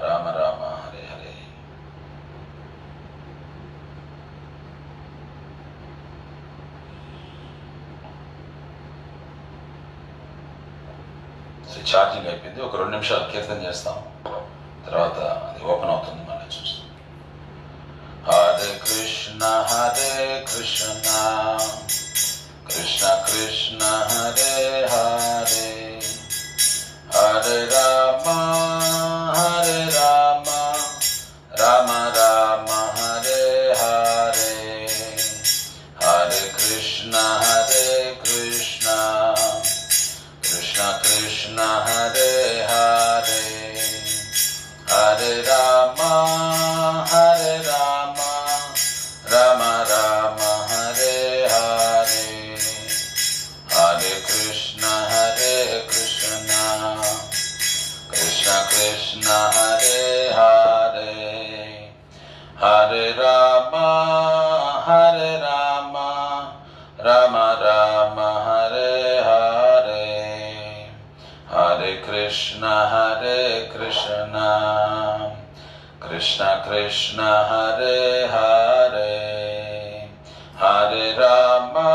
Ram Ram Hare Hare. Charging అయిపోయింది. ఒక 2 నిమిషాలు కీర్తన చేస్తాం, తర్వాత అది open అవుతుంది, మళ్ళీ చూస్తాం. హరే కృష్ణ कृष्ण कृष्ण हरे हरे, हरे राम राम राम हरे हरे, हरे कृष्ण कृष्ण कृष्ण हरे हरे, हरे राम राम राम हरे हरे, हरे Krishna Krishna Krishna Hare Hare Hare Rama Rama Rama Hare Hare Hare Krishna Krishna Krishna Hare Hare Hare Rama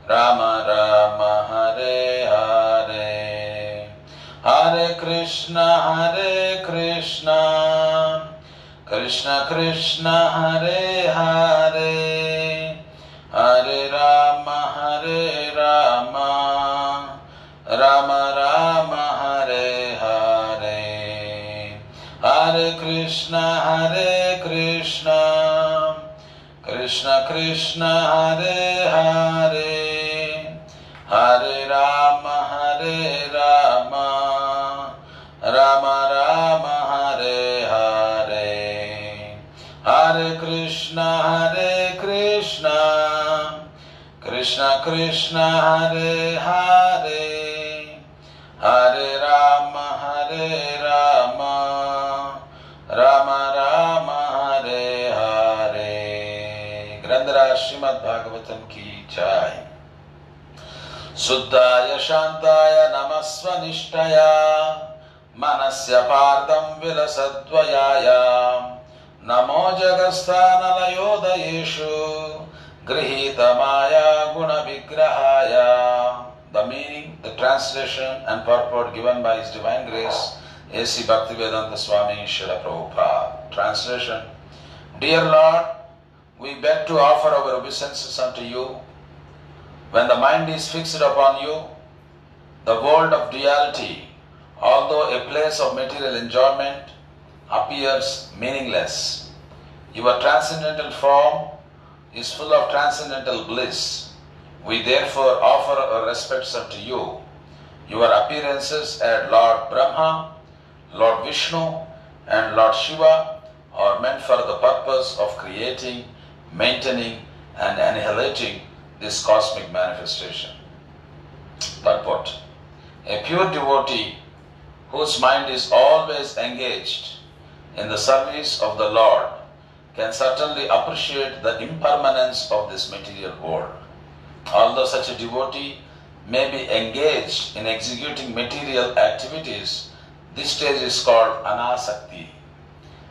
Rama Rama Hare Hare Hare Krishna Krishna Krishna Hare Hare Hare Rama Rama Rama Hare Hare Hare Krishna Krishna Krishna Hare Hare Hare Rama Rama Rama Hare Hare Hare Krishna Krishna Krishna Hare Hare Hare Rama Rama Rama Hare Hare. Grandhara Srimad Bhagavatam ki jai. Suddhaya Shantaya Namasvanishtaya Manasya Pardam Vilasadvayaya Namo Jagasthanalayodaeshu Grihita Maya Guna Vigrahaya. The meaning, the translation and purport given by His Divine Grace A.C. Bhaktivedanta Swami Srila Prabhupada. Translation. Dear Lord, we beg to offer our obeisances unto you. When the mind is fixed upon you, the world of duality, although a place of material enjoyment, appears meaningless. Your transcendental form is full of transcendental bliss. We therefore offer our respects unto you. Your appearances as Lord Brahma, Lord Vishnu and Lord Shiva are meant for the purpose of creating, maintaining and annihilating this cosmic manifestation. Purport. A pure devotee whose mind is always engaged in the service of the Lord can certainly appreciate the impermanence of this material world. Although such a devotee may be engaged in executing material activities, this stage is called anasakti.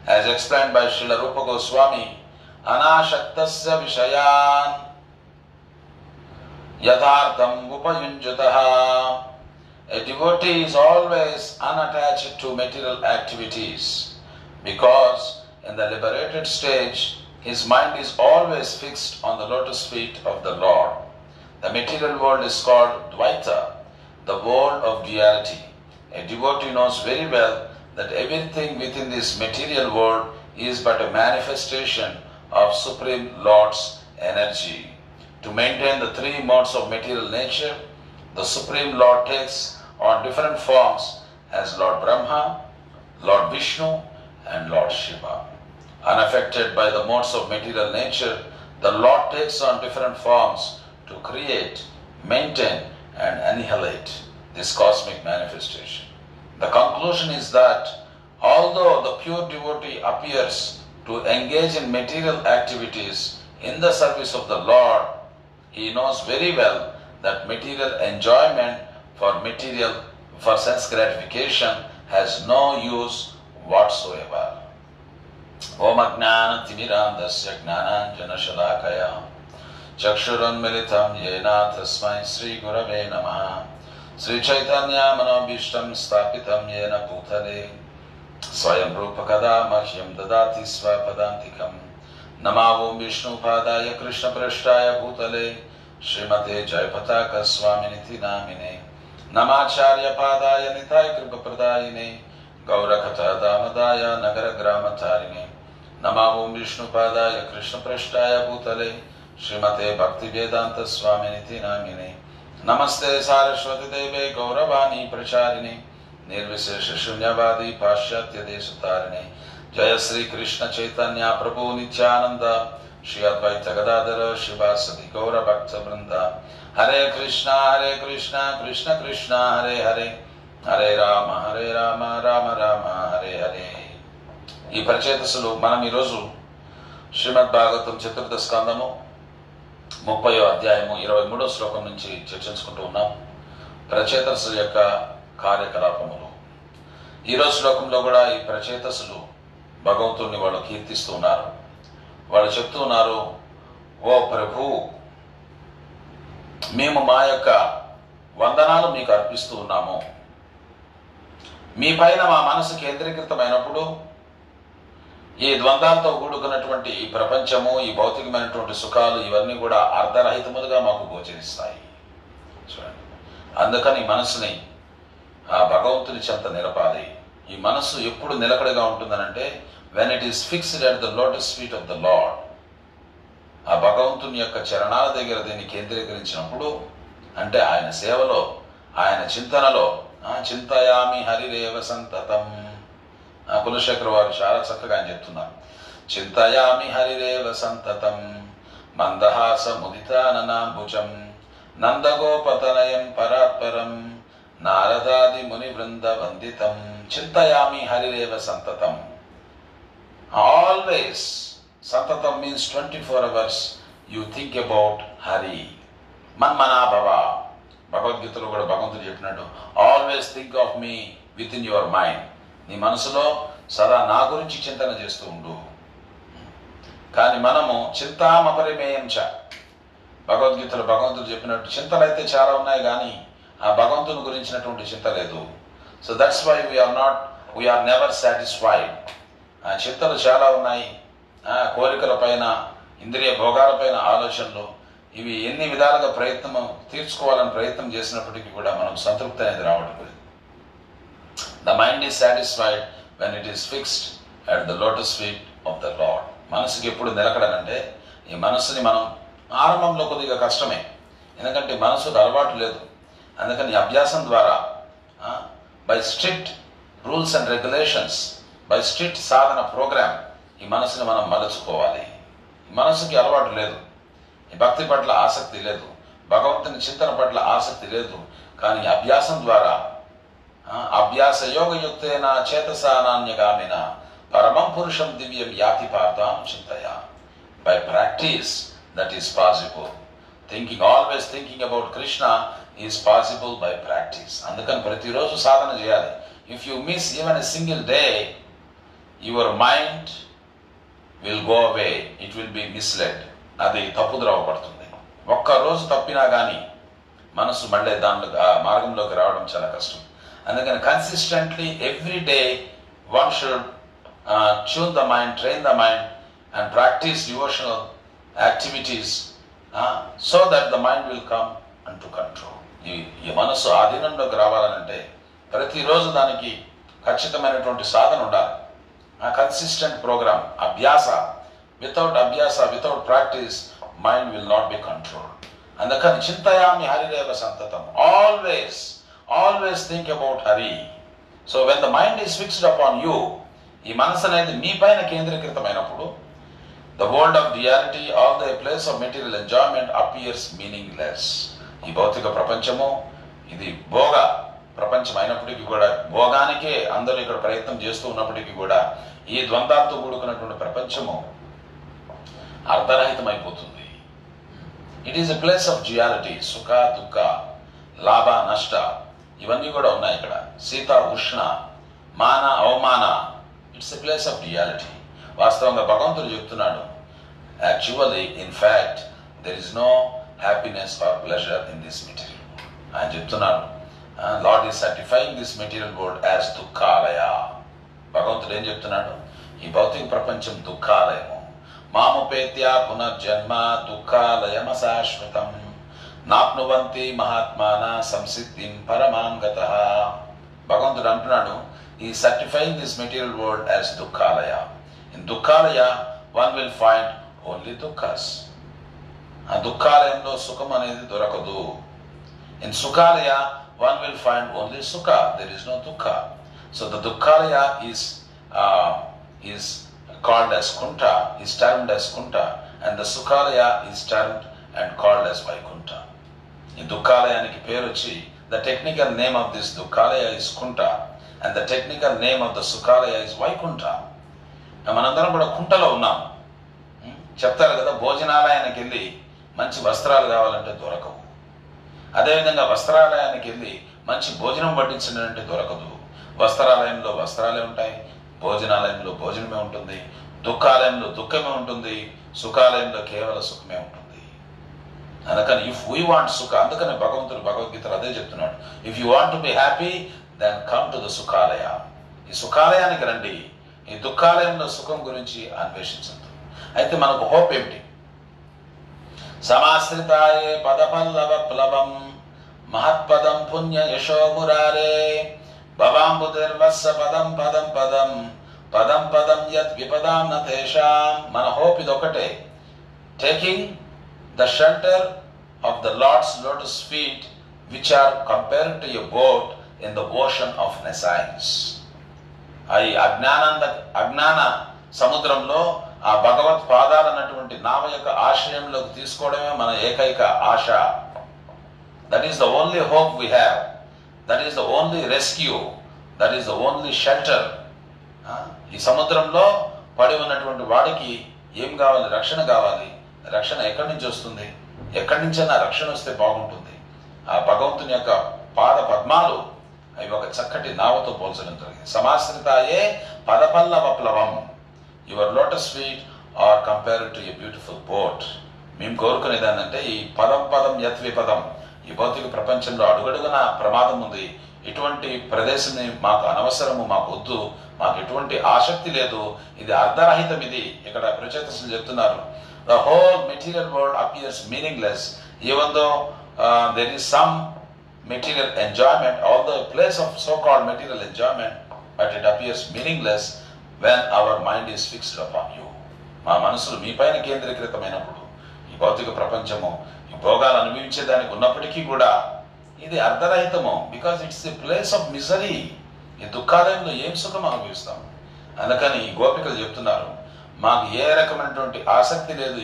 As explained by Srila Rupa Goswami, anashaktasya vishayan yathartham upayunjataha. A devotee is always unattached to material activities because in the liberated stage his mind is always fixed on the lotus feet of the Lord. The material world is called Dvaita, the world of duality. A devotee knows very well that everything within this material world is but a manifestation of Supreme Lord's energy. To maintain the three modes of material nature, the Supreme Lord takes on different forms as Lord Brahma, Lord Vishnu and Lord Shiva. Unaffected by the modes of material nature, the Lord takes on different forms to create, maintain and annihilate this cosmic manifestation. The conclusion is that although the pure devotee appears to engage in material activities in the service of the Lord, he knows very well that material enjoyment for sense gratification has no use whatsoever. Om Ajnana Timirandasya Gnananjana Shalakaya Chakshurunmilitam Yena Tasmai Sri Gurave Namaha Sri Chaitanya Manobhishtam Stapitam Yena Bhutale Swayam Rupa Kada Mahyam Dadati Svapadantikam Namavom Vishnu Padaya Krishna Prashtaya Bhutale Srimate Jayapataka Swaminiti Namine Namacharya Padaya Nitai Kripa Pradayine Gaurakata Damadaya Nagara Gramatarine Namavom Vishnu Padaya Krishna Prashtaya Bhutale Srimate Bhakti Vedanta Swaminiti Namine Namaste Saraswati Deve Gauravani Pracharine Nirvisesha Shunyavadi Pashyatya Desatarine Jaya Sri Krishna Chaitanya Prabhu Nityananda Shri Advaita Gadadhara Shivasati Gaura Bhakta Vrinda Hare Krishna Krishna Krishna Hare Hare Hare Rama Rama Rama Hare Hare. ఈ పరిచేతసులు మనం ఈరోజు శ్రీమద్ భాగవతం చతుర్థ స్కందము 30వ అధ్యాయము 23వ శ్లోకం నుంచి చర్చించుకుంటూ ఉన్నాం. ప్రచేతసుల యొక్క కార్యకలాపములు. ఈరోజు శ్లోకంలో కూడా ఈ ప్రచేతసులు భగవంతుడిని వాళ్ళు కీర్తిస్తూ ఉన్నారు. వాళ్ళు చెప్తూ ఉన్నారు, ఓ ప్రభు, మేము మా యొక్క వందనాలు మీకు అర్పిస్తూ ఉన్నాము. మీ పైన మా మనసు కేంద్రీకృతమైనప్పుడు ఈ ద్వంద్వాలతో కూడుకున్నటువంటి ఈ ప్రపంచము, ఈ భౌతికమైనటువంటి సుఖాలు ఇవన్నీ కూడా అర్ధరహితములుగా మాకు గోచరిస్తాయి. చూడండి, అందుకని మనసుని ఆ భగవంతుని చెంత నిలపాలి. ఈ మనస్సు ఎప్పుడు నిలకడగా ఉంటుందనంటే when it is fixed at the lotus feet of the Lord. ఆ భగవంతుని యొక్క చరణాల దగ్గర దీన్ని కేంద్రీకరించినప్పుడు, అంటే ఆయన సేవలో, ఆయన చింతనలో, చింతయామి హరిరేవ సంతతం. కులశేఖర్ వారు చాలా చక్కగా ఆయన చెప్తున్నారు, చింతయామి హరిరేవ సంతతం మందహాస ముదితాననాంబుజం నందగోపతనయం పరాత్పరం నారదాది ముని బృంద వందితం. చింతయామి హరిరేవ సంతతం. Always, santatam means 24 hours you think about Hari. Manmanabhava. భగవద్గీతలో కూడా భగవంతుడు చెప్పినట్టు, always think of me with in your mind. నీ మనసులో సదా నా గురించి చింతన చేస్తూ ఉండు. కానీ మనము చింతామపరిమేయం చ. భగవద్గీతలో భగవంతుడు చెప్పినట్టు చింతలు అయితే చాలా ఉన్నాయి, కానీ ఆ భగవంతుని గురించినటువంటి చింత లేదు. So that's why we're never satisfied. చింతలు చాలా ఉన్నాయి. కోరికల పైన, ఇంద్రియ భోగాల పైన ఆలోచనలు, ఇవి ఎన్ని విధాలుగా తీర్చుకోవాలని ప్రయత్నం చేసినప్పటికీ కూడా మనకు సంతృప్తి అనేది రావడం లేదు. The mind is satisfied when it is fixed at the lotus feet of the lord. మనసుకి ఎప్పుడు నిలకడనంటే, ఈ మనసుని మనం ఆరంభంలో కొద్దిగా కష్టమే, ఎందుకంటే మనసుకు అలవాటు లేదు. అందుకని అభ్యాసం ద్వారా, by strict rules and regulations, by strict sadhana program, ఈ మనసుని మనం మలుచుకోవాలి. ఈ మనసుకి అలవాటు లేదు, ఈ భక్తి పట్ల ఆసక్తి లేదు, భగవంతుని చింతన పట్ల ఆసక్తి లేదు. కానీ అభ్యాసం ద్వారా, అభ్యాస యోగయుక్తేన చేతసానాన్యగామిన పరమం పురుషం దివ్యం యాతి పార్థాం చింతయ. By practice that is possible. Always thinking about Krishna is possible by practice. అందుకని ప్రతిరోజు సాధన చేయాలి. If you miss even a single day, your mind will go away, it will be misled. అది తప్పుద్రోవ పడుతుంది. ఒక్కరోజు తప్పినా కానీ మనసు మళ్ళీ దాంట్లో మార్గంలోకి రావడం చాలా కష్టం. అందుకని consistently every day one should tune the mind, train the mind and practice devotional activities so that the mind will come and to control. ఈ మనసు ఆధీనంలోకి రావాలనంటే ప్రతిరోజు దానికి ఖచ్చితమైనటువంటి సాధన ఉండాలి. కన్సిస్టెంట్ ప్రోగ్రామ్, అభ్యాస. Without practice mind will not be control. అందుకని చింతయామి హరిరేవ సంతతం. Always think about Hari. So when the mind is fixed upon you, ఈ మనసు అనేది మీ పైన కేంద్రీకృతమైనప్పుడు, the world of reality, all the place of material enjoyment appears meaningless. ఈ భౌతిక ప్రపంచము ఇది భోగ ప్రపంచం అయినప్పటికీ కూడా, భోగానికే అందరూ ఇక్కడ ప్రయత్నం చేస్తూ ఉన్నప్పటికీ కూడా, ఈ ద్వంద్వాలతో కూడుకున్నటువంటి ప్రపంచము అర్ధరహితమైపోతుంది. It is a place of duality. సుఖ దుఃఖ, లాభ నష్ట ఇవన్నీ కూడా ఉన్నాయి ఇక్కడ. శీత ఉష్ణ, మాన అవమాన, it's a place of duality. వాస్తవంగా భగవంతుడు చెప్తున్నాడు, actually in fact there is no happiness or pleasure in this material. ఆయన చెప్తున్నాడు, lord is certifying this material world as దుఃఖాలయ. భగవంతుడు ఏం చెప్తున్నాడు, ఈ భౌతిక ప్రపంచం దుఃఖాలయము. మాముపేత్య పునర్జన్మ దుఃఖాలయమ శాశ్వతం నాప్నువంతి మహాత్మాన సంసిద్ధిం పరమాంగత. భగవంతుడు అంటున్నాడు, ఈ certifying this material world as దుఃఖాలయ. ఇన్ దుఃఖాలయ వన్ విల్ ఫైండ్ ఓన్లీ దుఃఖస్. ఆ దుఃఖాలయంలో సుఖం అనేది దొరకదు. ఇన్ సుఖాలయ one will find only sukha, there is no dukkha. So the dukkhalaya is called as kunta, is termed as kunta, and the sukhalaya is termed and called as vaikunta. ఈ దుఃఖాలయానికి పేరు వచ్చి The technical name of this Dukhalaya is Kunta, and the technical name of the Sukhalaya is Vaikunta. మనందరం కూడా కుంటలో ఉన్నాం. చెప్తారు కదా, భోజనాలయానికి వెళ్ళి మంచి వస్త్రాలు కావాలంటే దొరకవు. అదేవిధంగా వస్త్రాలయానికి వెళ్ళి మంచి భోజనం పట్టించాలంటే దొరకదు. వస్త్రాలయంలో వస్త్రాలే ఉంటాయి, భోజనాలయంలో భోజనమే ఉంటుంది, దుఃఖాలయంలో దుఃఖమే ఉంటుంది, సుఖాలయంలో కేవలం సుఖమే ఉంటుంది. అందుకని ఇఫ్ వీ వాంట్ సుఖ, అందుకని భగవంతుడు భగవద్గీతలో అదే చెప్తున్నాడు, if you want to be happy then come to the సుఖాలయ. ఈ సుఖాలయానికి రండి, ఈ దుఃఖాలయంలో సుఖం గురించి అన్వేషించద్దు. అయితే మనకు హోప్ ఏమిటి? సమాశ్రితాయే పదపల్లవ ప్లవం మహత్పదం పుణ్య యశో మురారే భవాంబుదిర్వస్స పదం పదం పదం పదం పదం యత్ విపదాం న తేషాం. మన హోప్ ఇదొకటే, taking the shelter of the Lord's lotus feet, which are compared to a boat in the ocean of nescience. ఈ అజ్ఞాన సముద్రంలో ఆ భగవత్ పాదాలు అన్నటువంటి నావ యొక్క ఆశ్రయంలోకి తీసుకోవడమే మన ఏకైక ఆశ. That is the only hope we have, that is the only rescue, that is the only shelter. ఈ సముద్రంలో పడి ఉన్నటువంటి వాడికి ఏం కావాలి? రక్షణ కావాలి. రక్షణ ఎక్కడి నుంచి వస్తుంది? ఎక్కడి నుంచైనా రక్షణ వస్తే బాగుంటుంది. ఆ భగవంతుని యొక్క పాద పద్మాలు అవి ఒక చక్కటి నావతో పోల్చడం జరిగింది. సమాశ్రితాయే పదపల్లవ ప్లవం, your lotus feet are compared to a beautiful boat. మేము కోరుకునేది ఏంటంటే, ఈ పదం పదం యత్ విపదం, ఈ భౌతిక ప్రపంచంలో అడుగడుగున ప్రమాదం ఉంది. ఇటువంటి ప్రదేశం మాకు అనవసరము, మాకు వద్దు, మాకు ఎటువంటి ఆసక్తి లేదు, ఇది అర్ధరహితం. ఇది ఇక్కడ ప్రచేతసులు చెప్తున్నారు, the whole material world appears meaningless, even though there is some material enjoyment, although a place of so-called material enjoyment, but it appears meaningless when our mind is fixed upon you. మా మనసులు మీ పైన కేంద్రీకృతమైనప్పుడు ఈ భౌతిక ప్రపంచము, ఈ భోగాలు అనుభవించేదానికి ఉన్నప్పటికీ కూడా ఇది అర్ధరహితము. Because it's the place of misery. ఈ దుఃఖాలయంలో ఏం సుఖం అనుభవిస్తాం. అందుకని ఈ గోపికలు చెప్తున్నారు, మాకు ఏ రకమైనటువంటి ఆసక్తి లేదు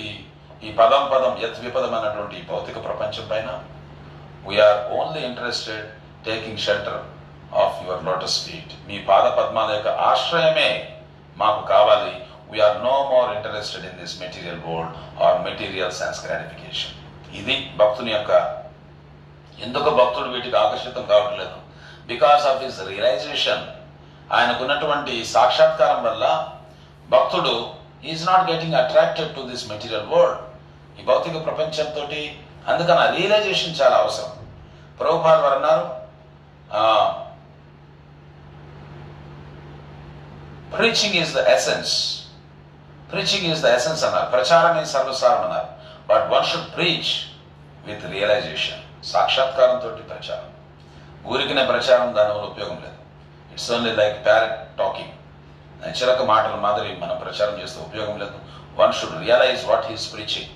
ఈ పదం పదం యత్ విపదం అన్నటువంటి ఈ భౌతిక ప్రపంచం పైన. We are only interested taking shelter of your lotus feet. మీ పాద పద్మాల యొక్క ఆశ్రయమే మాకు కావాలి. We are no more interested in this material world or material sense gratification. ఇది భక్తుని యొక్క, ఎందుకు భక్తుడు వీటికి ఆకర్షితం కావట్లేదు? Because of his realization. ఆయనకున్నటువంటి సాక్షాత్కారం వల్ల భక్తుడు is not getting attracted to this material world, ఈ భౌతిక ప్రపంచంతో. అందుకని ఆ రియలైజేషన్ చాలా అవసరం. ప్రభుపాల్ వారు అన్నారు, preaching is the essence, preaching is the essence అన్నారు, ప్రచారమే సర్వసారం అన్నారు. But one should preach with realization. సాక్షాత్కారంతో ప్రచారం, ఊరికినే ప్రచారం దానివల్ల ఉపయోగం లేదు. It's only like parrot talking, చిలక మాటల మాదిరి మనం ప్రచారం చేస్తే ఉపయోగం లేదు. One should realize what he's preaching.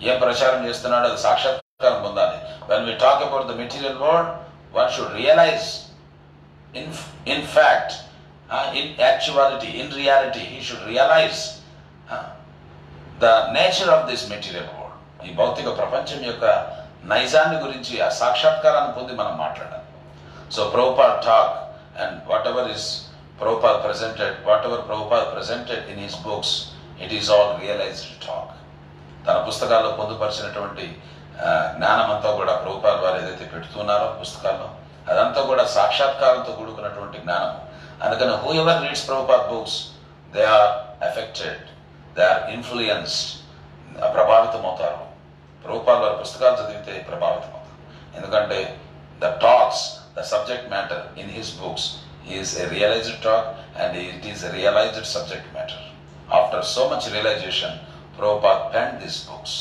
ఏం ప్రచారం చేస్తున్నాడో అది సాక్షాత్కారం పొందాలి. When we talk about the material world, one should realize in fact, in actuality, in reality he should realise the nature of this material world. ఈ భౌతిక ప్రపంచం యొక్క నైజాన్ని గురించి ఆ సాక్షాత్కారాన్ని పొంది మనం మాట్లాడాలి. So Prabhupada talk and whatever Prabhupada presented in his books, it is all realized talk. తన పుస్తకాల్లో పొందుపరిచినటువంటి జ్ఞానం అంతా కూడా ప్రభుపాద వారు ఏదైతే పెడుతున్నారో పుస్తకాల్లో, అదంతా కూడా సాక్షాత్కారంతో కూడుకున్నటువంటి జ్ఞానం. అందుకని whoever reads Prabhupada books, they are affected, they are influenced, ప్రభావితం అవుతారు. ప్రభుపాద వారి పుస్తకాలు చదివితే ప్రభావితం అవుతారు. ఎందుకంటే the talks, the subject matter in his books is a realized talk and it is a realized subject matter. After so much realization, Prabhupada penned these books.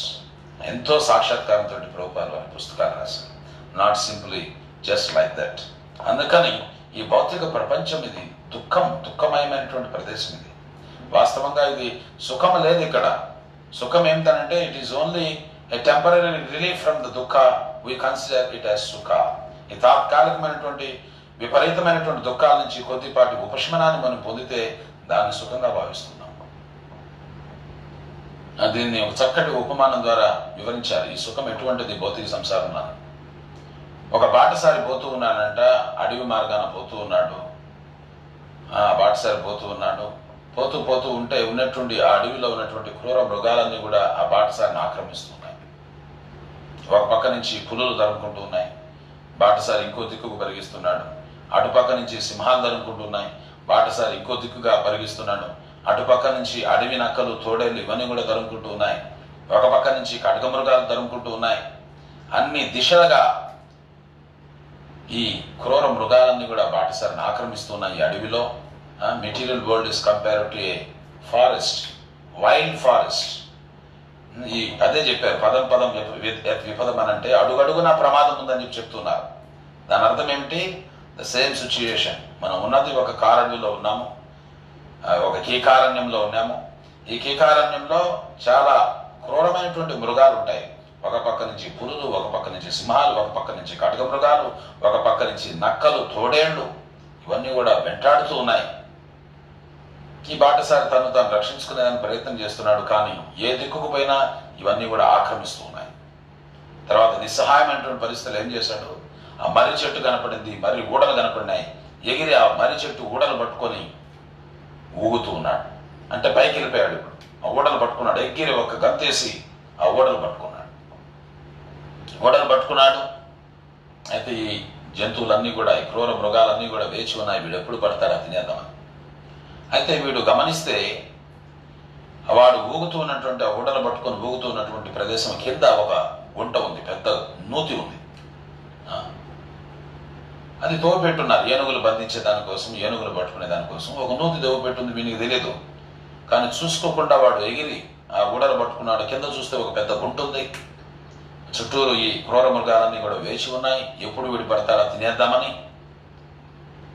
ఎంతో సాక్షాత్కారంతో ప్రభుపాద వారి పుస్తకాలు రాశారు. Not simply just like that. అందుకని ఈ భౌతిక ప్రపంచం ఇది దుఃఖమయమైనటువంటి ప్రదేశం. ఇది వాస్తవంగా ఇది సుఖం లేదు. ఇక్కడ సుఖం ఏమిటనంటే it is only a temporary relief from the dukkha. We consider it as sukha. ఈ తాత్కాలికమైనటువంటి విపరీతమైనటువంటి దుఃఖాల నుంచి కొద్దిపాటి ఉపశమనాన్ని మనం పొందితే దాన్ని సుఖంగా భావిస్తున్నాం. దీన్ని ఒక చక్కటి ఉపమానం ద్వారా వివరించారు. ఈ సుఖం ఎటువంటిది భౌతిక సంసారంలో. ఒక బాటసారి పోతూ ఉన్నాడంట, అడవి మార్గాన పోతూ ఉన్నాడు. బాటసారి పోతూ ఉన్నాడు. పోతూ పోతూ ఉంటే ఉన్నటువంటి ఆ అడవిలో ఉన్నటువంటి క్రూర మృగాలన్నీ కూడా ఆ బాటసారిని ఆక్రమిస్తున్నాయి. ఒక పక్క నుంచి పులులు తరుముకుంటూ ఉన్నాయి, బాటసారి ఇంకో దిక్కుకు పరిగిస్తున్నాడు. అటుపక్క నుంచి సింహాలు తరుముకుంటున్నాయి, బాటసారి ఇంకో దిక్కుగా పరిగిస్తున్నాడు. అటుపక్క నుంచి అడవి నక్కలు, తోడేళ్ళు ఇవన్నీ కూడా తరుముకుంటూ ఉన్నాయి. ఒక పక్క నుంచి ఖడ్గమృగాలు తరుముకుంటూ ఉన్నాయి. అన్ని దిశలుగా ఈ క్రూర మృగాలన్నీ కూడా బాటసారిని ఆక్రమిస్తున్నాయి. ఈ అడవిలో material world is compared to A forest, wild forest. ఈ అదే చెప్పారు, పదం పదం విపదం అని అంటే అడుగడుగునా ప్రమాదం ఉందని చెప్పి చెప్తున్నారు. దాని అర్థం ఏమిటి? The same situation. మనం ఉన్నది ఒక కారణ్యంలో ఉన్నాము, ఒక కీకారణ్యంలో ఉన్నాము. ఈ కీకారణ్యంలో చాలా క్రూరమైనటువంటి మృగాలు ఉంటాయి. ఒక పక్క నుంచి పులులు, ఒక పక్క నుంచి సింహాలు, ఒక పక్క నుంచి ఖడ్గ మృగాలు, ఒక పక్క నుంచి నక్కలు, తోడేళ్లు ఇవన్నీ కూడా వెంటాడుతూ ఉన్నాయి. ఈ బాటసారి తను తాను రక్షించుకునేదానికి ప్రయత్నం చేస్తున్నాడు, కానీ ఏ దిక్కుకు పోయినా ఇవన్నీ కూడా ఆక్రమిస్తూ ఉన్నాయి. తర్వాత నిస్సహాయమైనటువంటి పరిస్థితులు ఏం చేశాడు? ఆ మర్రి చెట్టు కనపడింది, మర్రి ఊడలు కనపడినాయి. ఎగిరి ఆ మర్రి చెట్టు ఊడలు పట్టుకొని ఊగుతూ ఉన్నాడు. అంటే పైకి వెళ్ళిపోయాడు. ఇప్పుడు ఆ ఊడలు పట్టుకున్నాడు, ఎగిరి ఒక గంతేసి ఆ ఊడలు పట్టుకున్నాడు. ఊడలు పట్టుకున్నాడు. అయితే ఈ జంతువులన్నీ కూడా, ఈ క్రూర మృగాలన్నీ కూడా వేచి ఉన్నాయి, వీడు ఎప్పుడు పడతాడా తినేద్దామని. అయితే వీడు గమనిస్తే వాడు ఊగుతూ ఉన్నటువంటి ఆ ఊడలు పట్టుకొని ఊగుతూ ఉన్నటువంటి ప్రదేశం కింద ఒక గుంట ఉంది, పెద్ద నూతి ఉంది. అది తోపెట్టున్నారు ఏనుగులు బంధించే దానికోసం, ఏనుగులు పట్టుకునే దానికోసం ఒక నూతి తోపెట్టుంది. వీనికి తెలియదు, కానీ చూసుకోకుండా వాడు ఎగిరి ఆ ఊడలు పట్టుకున్నాడు. కింద చూస్తే ఒక పెద్ద గుంట ఉంది, చుట్టూరు ఈ క్రూర మృగాలన్నీ కూడా వేచి ఉన్నాయి, ఎప్పుడు వీడి పడతాడా తినేద్దామని.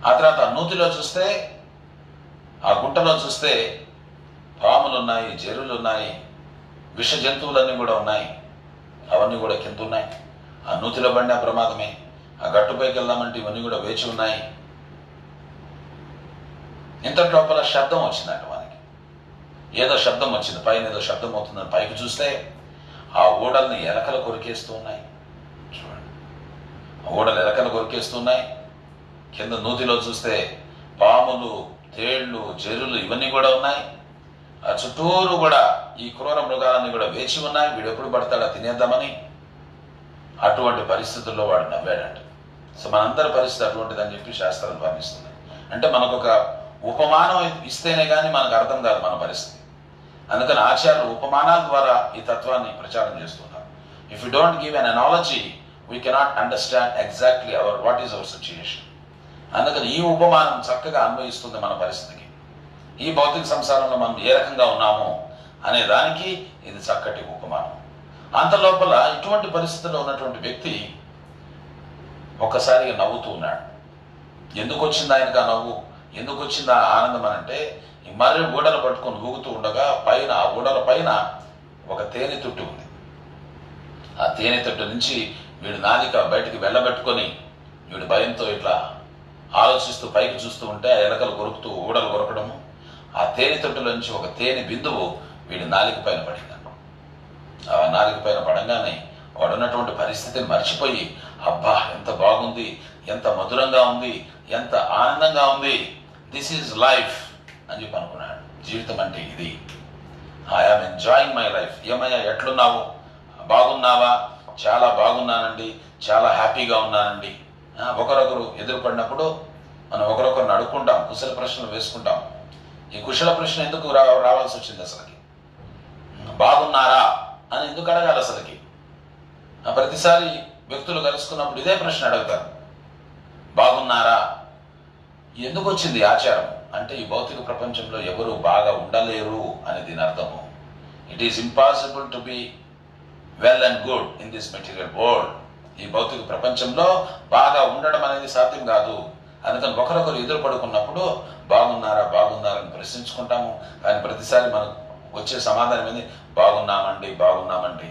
ఆ తర్వాత ఆ నూతిలో చూస్తే, ఆ గుంటలో చూస్తే పాములు ఉన్నాయి, జెర్రులు ఉన్నాయి, విష జంతువులన్నీ కూడా ఉన్నాయి. అవన్నీ కూడా కింద ఉన్నాయి. ఆ నూతిలో పడిన ప్రమాదమే. ఆ గట్టుపైకి వెళ్దామంటే ఇవన్నీ కూడా వేచి ఉన్నాయి. ఇంతటి లోపల శబ్దం వచ్చిందంట మనకి, ఏదో శబ్దం వచ్చింది, పైన ఏదో శబ్దం అవుతుందని పైకి చూస్తే ఆ ఊడల్ని ఎలకలు కొరికేస్తూ ఉన్నాయి. చూడండి, ఆ ఊడలు ఎలకలు కొరికేస్తున్నాయి. కింద నూతిలో చూస్తే పాములు, తేళ్లు, జెర్రులు ఇవన్నీ కూడా ఉన్నాయి. ఆ చుట్టూరు కూడా ఈ క్రూర మృగాలన్నీ కూడా వేచి ఉన్నాయి, వీడు ఎప్పుడు పడతాడా తినేద్దామని. అటువంటి పరిస్థితుల్లో వాడు నవ్వాడంట. సో మనందరి పరిస్థితి అటువంటిదని చెప్పి శాస్త్రాలు వర్ణిస్తున్నాయి. అంటే మనకు ఒక ఉపమానం ఇస్తేనే కానీ మనకు అర్థం కాదు మన పరిస్థితి. అందుకని ఆచార్యులు ఉపమానాల ద్వారా ఈ తత్వాన్ని ప్రచారం చేస్తున్నారు. If you don't give an analogy we cannot understand exactly what is our situation. అందుకని ఈ ఉపమానం చక్కగా అన్వయిస్తుంది మన పరిస్థితికి. ఈ భౌతిక సంసారంలో మనం ఏ రకంగా ఉన్నాము అనే దానికి ఇది చక్కటి ఉపమానం. అంత లోపల ఇటువంటి పరిస్థితుల్లో ఉన్నటువంటి వ్యక్తి ఒక్కసారిగా నవ్వుతూ ఉన్నాడు. ఎందుకు వచ్చింది ఆయనకు ఆ నవ్వు, ఎందుకు వచ్చింది ఆ ఆనందం అని అంటే, ఈ మర్రి ఊడలు పట్టుకొని ఊగుతూ ఉండగా పైన, ఆ ఊడల పైన ఒక తేనె తుట్టు ఉంది. ఆ తేనె తుట్టు నుంచి వీడు నాలిక బయటికి వెళ్ళబెట్టుకొని వీడు భయంతో ఇట్లా ఆలోచిస్తూ పైకి చూస్తూ ఉంటే ఆ ఎలకలు కొరుకుతూ ఊడలు కొరకడము, ఆ తేనె తొట్టులో నుంచి ఒక తేనె బిందువు వీడి నాలిక పైన పడింది. ఆ నాలిక పైన పడంగానే వాడు ఉన్నటువంటి పరిస్థితిని మర్చిపోయి, అబ్బా ఎంత బాగుంది, ఎంత మధురంగా ఉంది, ఎంత ఆనందంగా ఉంది, దిస్ ఈజ్ లైఫ్ అని చెప్పి అనుకున్నాడు. జీవితం అంటే ఇది, ఐఎమ్ ఎంజాయింగ్ మై లైఫ్. ఏమయ్యా ఎట్లున్నావు, బాగున్నావా? చాలా బాగున్నానండి, చాలా హ్యాపీగా ఉన్నానండి. ఒకరొకరు ఎదురుపడినప్పుడు మనం ఒకరొకరిని అడుక్కుంటాం, కుశల ప్రశ్నలు వేసుకుంటాం. ఈ కుశల ప్రశ్న ఎందుకు రావాల్సి వచ్చింది అసలుకి? బాగున్నారా అని ఎందుకు అడగాలి అసలుకి? ప్రతిసారి వ్యక్తులు కలుసుకున్నప్పుడు ఇదే ప్రశ్న అడుగుతారు, బాగున్నారా. ఎందుకు వచ్చింది ఆచారం అంటే, ఈ భౌతిక ప్రపంచంలో ఎవరు బాగా ఉండలేరు అని దీని అర్థము. It is impossible to be well and good in this material world. ఈ భౌతిక ప్రపంచంలో బాగా ఉండడం అనేది సాధ్యం కాదు. అందుకని ఒకరొకరు ఎదురు పడుకున్నప్పుడు బాగున్నారా బాగున్నారని ప్రశ్నించుకుంటాము. కానీ ప్రతిసారి మనకు వచ్చే సమాధానం ఏంది? బాగున్నామండి బాగున్నామండి.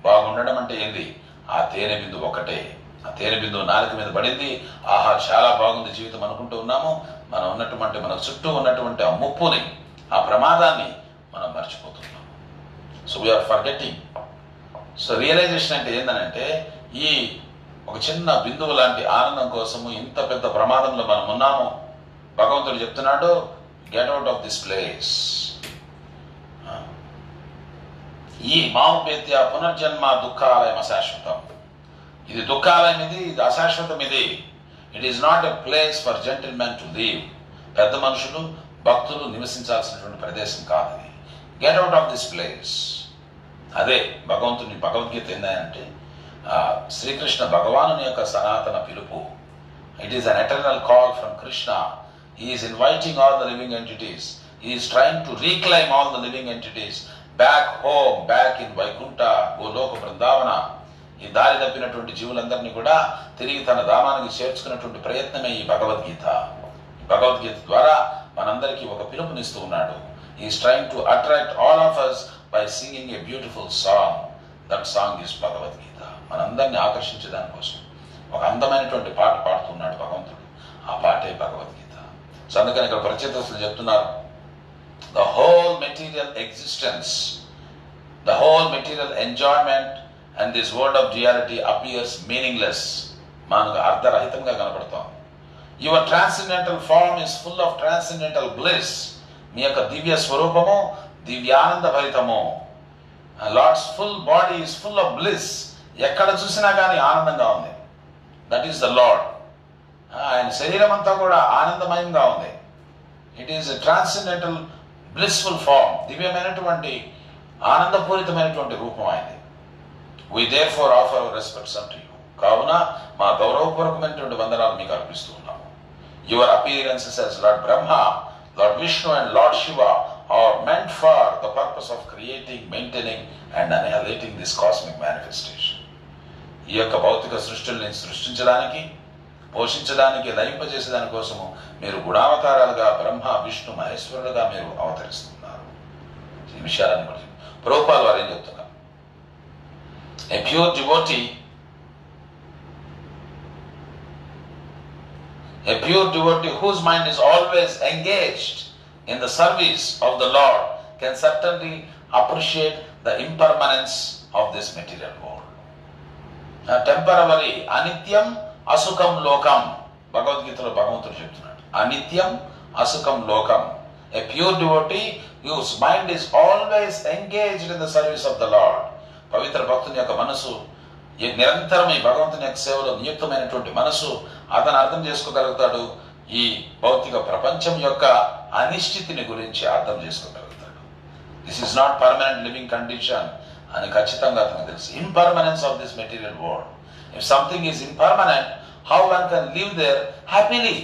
బాగుండడం అంటే ఏంది? ఆ తేనె బిందు ఒకటే. ఆ తేనె బిందు నాలుక మీద పడింది, ఆహా చాలా బాగుంది జీవితం అనుకుంటూ ఉన్నాము. మనం ఉన్నటువంటి, మన చుట్టూ ఉన్నటువంటి ఆ ముప్పుని, ఆ ప్రమాదాన్ని మనం మర్చిపోతున్నాం. So we are forgetting. So realization అంటే ఏంటంటే, ఈ ఒక చిన్న బిందువు లాంటి ఆనందం కోసము ఇంత పెద్ద ప్రమాదంలో మనం ఉన్నాము. భగవంతుడు చెప్తున్నాడు, get out of this place. ఈ మాముపేత్య పునర్జన్మ దుఃఖాలయం అశాశ్వతం. ఇది దుఃఖాలయం, ఇది అశాశ్వతం. It is not a place for gentlemen to live. పెద్ద మనుషులు భక్తులు నివసించాల్సినటువంటి ప్రదేశం కాదు ఇది. Get out of this place. అదే భగవంతుని భగవద్గీత ఏంటంటే శ్రీకృష్ణ భగవాను యొక్క సనాతన పిలుపు. It is an eternal call from Krishna. He is inviting all the living entities. He is trying to reclaim all the living entities back home, back in Vaikuntha, Goloka Vrindavana. ఈ దారి తప్పినటువంటి జీవులందరినీ కూడా తిరిగి తన ధామానికి చేర్చుకున్నటువంటి ప్రయత్నమే ఈ భగవద్గీత. ఈ భగవద్గీత ద్వారా మనందరికీ ఒక పిలుపునిస్తూ ఉన్నాడు. He is trying to attract all of us by singing a beautiful song. That song is Bhagavad Gita. మనందరినీ ఆకర్షించడానికి కోసం ఒక అందమైనటువంటి పాట పాడుతున్నాడు భగవంతుడు. ఆ పాటే భగవద్గీత. సో అందుకని ఇక్కడ ప్రచేతసులు చెప్తున్నారు, the whole material existence, the whole material enjoyment and this world of duality appears meaningless. మనకు అర్థరహితంగా కనపడతాం. Your transcendental form is full of transcendental bliss. మీ యొక్క దివ్య స్వరూపము దివ్యానంద భరితము. Lord's full body is full of bliss. ఎక్కడ చూసినా కానీ ఆనందంగా ఉంది. That is the Lord. ఆయన శరీరం అంతా కూడా ఆనందమయంగా ఉంది. It is a transcendental blissful form. దివ్యమైనటువంటి ఆనందపూరితమైనటువంటి రూపం ఆయనది. We therefore offer our respects unto you. కావున మా గౌరవపూర్వకమైనటువంటి వందనాలు మీకు అర్పిస్తూ ఉన్నాము. Your appearances as Lord Brahma, Lord Vishnu and Lord Shiva are meant for the purpose of creating, maintaining and annihilating this cosmic manifestation. ఈ యొక్క భౌతిక సృష్టిని సృష్టించడానికి, పోషించడానికి, లయింపజేసేదాని కోసము మీరు గుణావతారాలుగా బ్రహ్మ విష్ణు మహేశ్వరులుగా మీరు అవతరిస్తున్నారు. ఈ విషయాలను కూడా ప్రభుపాల్ వారు ఏం చెప్తున్నారు, a pure devotee whose mind is always engaged in the service of the Lord can certainly appreciate the impermanence of this material world. Temporary, anityam, asukam lokam. భగవద్గీతలో భగవంతుడు చెప్తున్నాడు, అనిత్యం అసుఖం లోకం. A pure devotee whose mind is always engaged in the service of the Lord. పవిత్ర భక్తుని యొక్క మనసు నిరంతరం ఈ భగవంతుని యొక్క సేవలో నియుక్తమైనటువంటి మనసు అతను అర్థం చేసుకోగలుగుతాడు. ఈ భౌతిక ప్రపంచం యొక్క అనిశ్చితిని గురించి అర్థం చేసుకోగలుగుతాడు. This is not permanent living condition అని ఖచ్చితంగా అతనికి తెలుసు. Impermanence of this material world. If something is impermanent, how one can live there happily?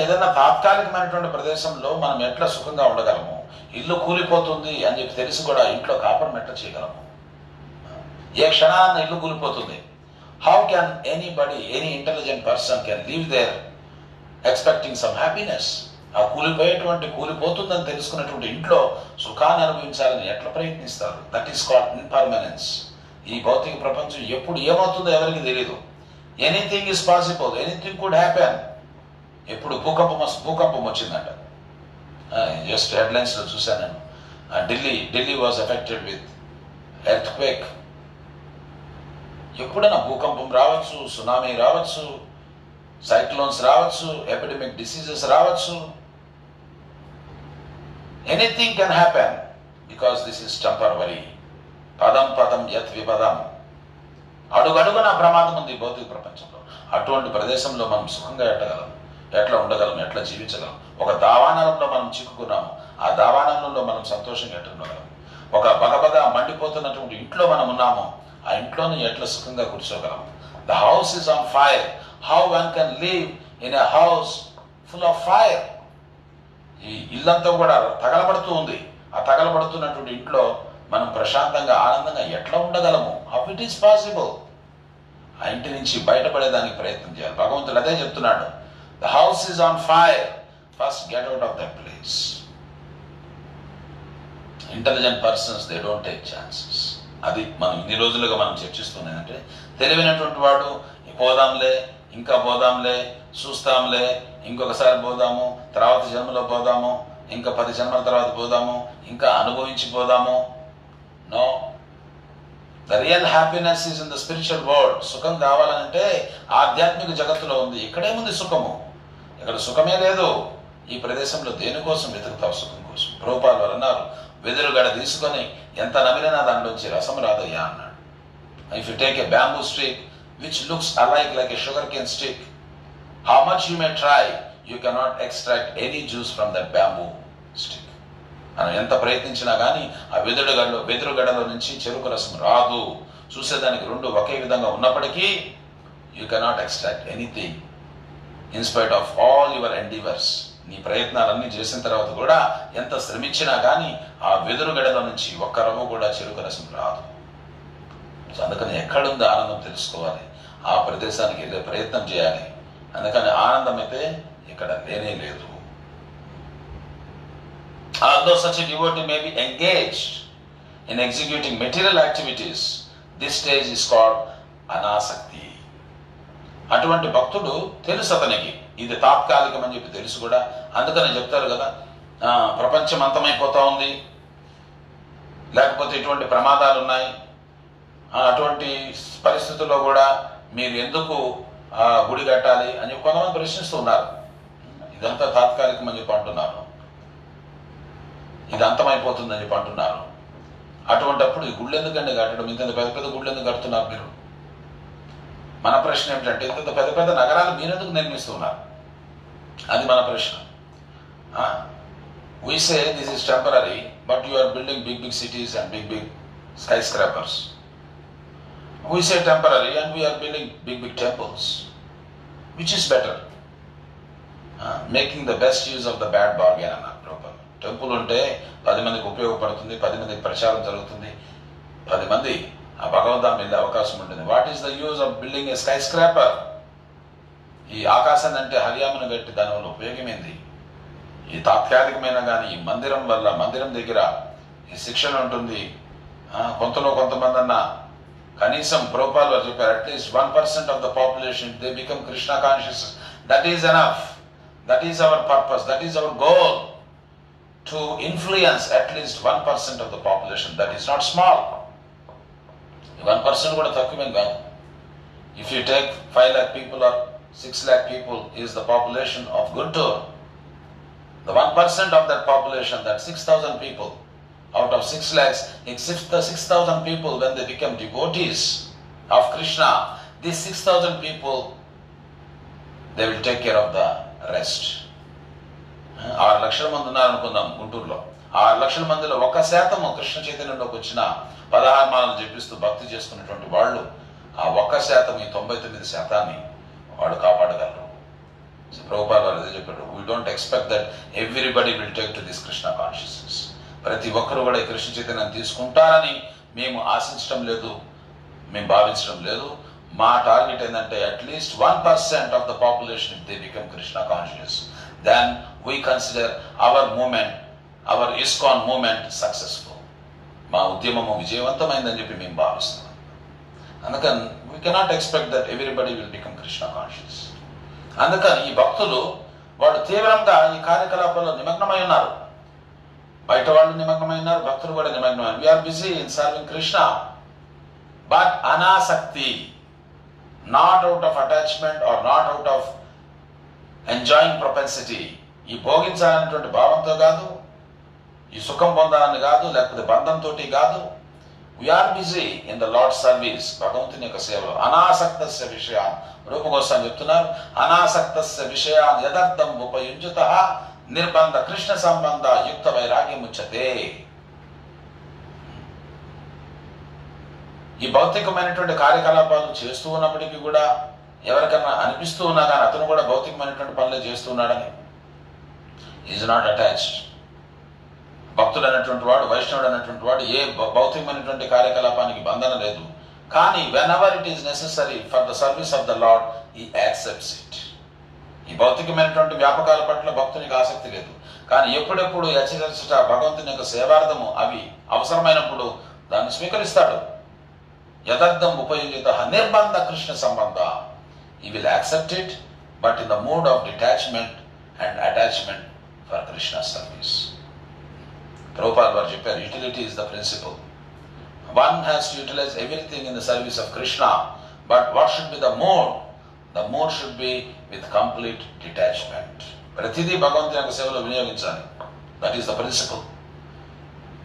ఏదైనా తాత్కాలికమైనటువంటి ప్రదేశంలో మనం ఎట్లా సుఖంగా ఉండగలము? ఇల్లు కూలిపోతుంది అని చెప్పి తెలిసి కూడా ఇంట్లో కాపురం ఎట్లా చేయగలము? ఏ క్షణాన్ని ఇల్లు కూలిపోతుంది. How can anybody, any intelligent person can live there expecting some happiness? ఆ కూలిపోతుందని తెలుసుకున్నటువంటి ఇంట్లో సుఖాన్ని అనుభవించాలని ఎట్లా ప్రయత్నిస్తారు? That is called impermanence. ఈ భౌతిక ప్రపంచం ఎప్పుడు ఏమవుతుందో ఎవరికి తెలియదు. Anything is possible, anything could happen. ఎప్పుడు భూకంపం వచ్చిందంట. జస్ట్ హెడ్లైన్స్లో చూశాను నేను. Delhi was affected with earthquake. ఎప్పుడైనా భూకంపం రావచ్చు, సునామీ రావచ్చు, సైక్లోన్స్ రావచ్చు, ఎపిడమిక్ డిసీజెస్ రావచ్చు. Anything can happen because this is temporary. పదం పదం యత్ విపదం. అడుగడుగున ప్రమాదం ఉంది భౌతిక ప్రపంచంలో. అటువంటి ప్రదేశంలో మనం సుఖంగా ఎట్లా ఉండగలం, ఎట్లా జీవించగలం? ఒక దావానలంలో మనం చిక్కుకున్నాము. ఆ దావానంలో మనం సంతోషంగా ఎట్లా ఉండగలం? ఒక బగబగా మండిపోతున్నటువంటి ఇంట్లో మనం ఉన్నాము. ఆ ఇంట్లోని ఎట్లా సుఖంగా కూర్చోగలం? The house is on fire. How one can live in a house full of fire? ఈ ఇల్లంతా కూడా తగలబడుతూ ఉంది. ఆ తగలబడుతున్నటువంటి ఇంట్లో మనం ప్రశాంతంగా ఆనందంగా ఎట్లా ఉండగలము? How it is possible? ఆ ఇంటి నుంచి బయటపడేదానికి ప్రయత్నం చేయాలి. భగవంతుడు అదే చెప్తున్నాడు, the house is on fire, first get out of that place. Intelligent persons they don't take chances. అది మనం ఇన్ని రోజులుగా మనం చర్చిస్తున్నాయంటే, తెలివైనటువంటి వాడు పోదాంలే, ఇంకా పోదాంలే, చూస్తాంలే, ఇంకొకసారి పోదాము, తర్వాత జన్మలో పోదాము, ఇంకా 10 జన్మల తర్వాత పోదాము, ఇంకా అనుభవించి పోదాము. No, the real happiness is in the spiritual world. సుఖం కావాలంటే ఆధ్యాత్మిక జగత్తులో ఉంది. ఇక్కడేముంది సుఖము? ఇక్కడ సుఖమే లేదు. ఈ ప్రదేశంలో దేనికోసం వెతుకుతావు? సుఖం కోసం. ప్రభుపాల్ వారు అన్నారు, వెదురుగడ తీసుకొని ఎంత నమిలినా దాంట్లోంచి రసం రాదయ్యా అన్నాడు. If you take a bamboo stick which looks alike like a sugarcane stick, how much you may try, you cannot extract any juice from that bamboo stick. మనం ఎంత ప్రయత్నించినా కానీ ఆ వెదురుగడలో నుంచి చెరుకు రసం రాదు. చూసేదానికి రెండు ఒకే విధంగా ఉన్నప్పటికీ you cannot extract anything in spite of all your endeavours. నీ ప్రయత్నాలన్నీ చేసిన తర్వాత కూడా ఎంత శ్రమించినా కానీ ఆ వెదురుగడలో నుంచి ఒక్క రవ్వ కూడా చెరుకు రసం రాదు. అందుకని ఎక్కడుందో ఆనందం తెలుసుకోవాలి, ఆ ప్రదేశానికి వెళ్ళే ప్రయత్నం చేయాలి. అందుకని ఆనందం అయితే ఇక్కడ లేనే లేదు. Although such a devotee may be engaged in executing material activities, this stage is called anasakti. అటువంటి భక్తుడు తెలుసు, అతనికి ఇది తాత్కాలికం అని చెప్పి తెలుసు కూడా. అందుకని చెప్తారు కదా, ప్రపంచం అంతమైపోతా ఉంది, లేకపోతే ఇటువంటి ప్రమాదాలు ఉన్నాయి, అటువంటి పరిస్థితుల్లో కూడా మీరు ఎందుకు గుడి కట్టాలి అని కొంతమంది ప్రశ్నిస్తూ ఉన్నారు. ఇదంతా తాత్కాలికం అని చెప్పి అంటున్నారు, ఇది అంతమైపోతుందని చెప్పి అంటున్నారు. అటువంటిప్పుడు ఈ గుళ్ళు ఎందుకండి కట్టడం? ఇంత పెద్ద పెద్ద గుళ్ళు ఎందుకు కడుతున్నారు మీరు? మన ప్రశ్న ఏమిటంటే, ఇంత పెద్ద పెద్ద నగరాలు మీరెందుకు నిర్మిస్తున్నారు? అది మన ప్రశ్న. We say this is temporary, but you are building big cities and big skyscrapers. We say temporary and we are building big temples. Which is better? Making the best use of the bad bargain అన్నారు Prabhupal. Temple ఉంటే 10 మందికి ఉపయోగపడుతుంది, 10 మందికి ప్రచారం జరుగుతుంది, 10 మంది ఆ భగవంతుని వెళ్ళే అవకాశం ఉంటుంది. What is the use of building A sky scraper? ఈ ఆకాశాన్ని అంటే హరియామను కట్టి దానివల్ల ఉపయోగమేంది? ఈ తాత్కాలికమైన కానీ ఈ మందిరం వల్ల, మందిరం దగ్గర ఈ శిక్షణ ఉంటుంది. కొంతలో కొంతమంది అన్న కనీసం ప్రభుపాల్ వారు చెప్పారు, at least 1% of the population they become Krishna conscious. That is enough. That is our purpose. That is our goal, to influence at least 1% of the population. That is not small. 1% కూడా తక్కువేం కాదు. If you take 5 lakh people or 6 lakh people is the population of Guntur, the 1% of that population, that 6,000 people out of 6 lakhs, except the 6,000 people, when they become devotees of Krishna, these 6,000 people, they will take care of the rest. 6 లక్షల మంది ఉన్నారనుకుందాం గుంటూరులో. 6 లక్షల మందిలో 1% కృష్ణ చైతన్యంలోకి వచ్చిన 16 మాలలు జపిస్తూ భక్తి చేసుకున్నటువంటి వాళ్ళు, ఆ 1% ఈ 99% వాడు కాపాడగలరు. ప్రభుపాల్ వారు అదే చెప్పారు, we don't expect that everybody will take to this Krishna consciousness. ప్రతి ఒక్కరు కూడా ఈ కృష్ణ చైతన్యం తీసుకుంటారని మేము ఆశించడం లేదు, మేము భావించడం లేదు. మా టార్గెట్ ఏంటంటే at least 1% of the population if they become Krishna conscious, then we consider our movement, our ISKCON movement successful. మా ఉద్యమము విజయవంతమైందని చెప్పి మేము భావిస్తున్నాం. అందుకని we cannot expect that everybody will become Krishna conscious. అందుకని ఈ భక్తులు వాళ్ళు తీవ్రంగా ఈ కార్యకలాపాల్లో నిమగ్నమై ఉన్నారు. బయట వాళ్ళు నిమగ్నమై ఉన్నారు, భక్తులు కూడా నిమగ్నమైనారు. We are busy in serving Krishna, but అనాసక్తి, not out of attachment or not out of enjoying propensity. ఈ భోగించాలనేటువంటి భావంతో కాదు, ఈ సుఖం పొందాలని కాదు, లేకపోతే బంధంతో కాదు. We're busy in the lord service, భగవంతుని యొక్క సేవలో. అనాసక్తస్య విషయాన్, రూపగోస్వామి చెప్తున్నారు, అనాసక్తస్య విషయాన్ యదర్థం ఉపయుజ్యతః నిర్బంధ కృష్ణ సంబంధ యుక్త వైరాగ్యం ఉచ్యతే. ఈ భౌతికమైనటువంటి కార్యకలాపాలు చేస్తూ ఉన్నప్పటికీ కూడా ఎవరికన్నా అనిపిస్తూ ఉన్నా కానీ అతను కూడా భౌతికమైనటువంటి పనులే చేస్తూ ఉన్నాడని, ఈజ్ నాట్ అటాచ్డ్. భక్తుడు అనేటువంటి వాడు, వైష్ణవుడు అనేటువంటి వాడు ఏ భౌతికమైనటువంటి కార్యకలాపానికి బంధన లేదు. కానీ when ever it is necessary for the service of the lord he accepts it. ఈ భౌతికమైనటువంటి వ్యాపకాల పట్ల భక్తునికి ఆసక్తి లేదు, కానీ ఎప్పుడెప్పుడు హెచ్చరించట భగవంతుని యొక్క సేవార్థము అవి అవసరమైనప్పుడు దాన్ని స్వీకరిస్తాడు. యథార్థం ఉపయోగిత నిర్బంధ కృష్ణ సంబంధ, he will accept it, but in the mood of detachment and attachment for Krishna service. Prabhupada వారు చెప్పారు, utility is the principle. One has to utilize everything in the service of Krishna. But what should be the mode? The mode should be with complete detachment. Pratidi Bhagavantuని యొక్క సేవలో వినియోగించాలి. That is the principle.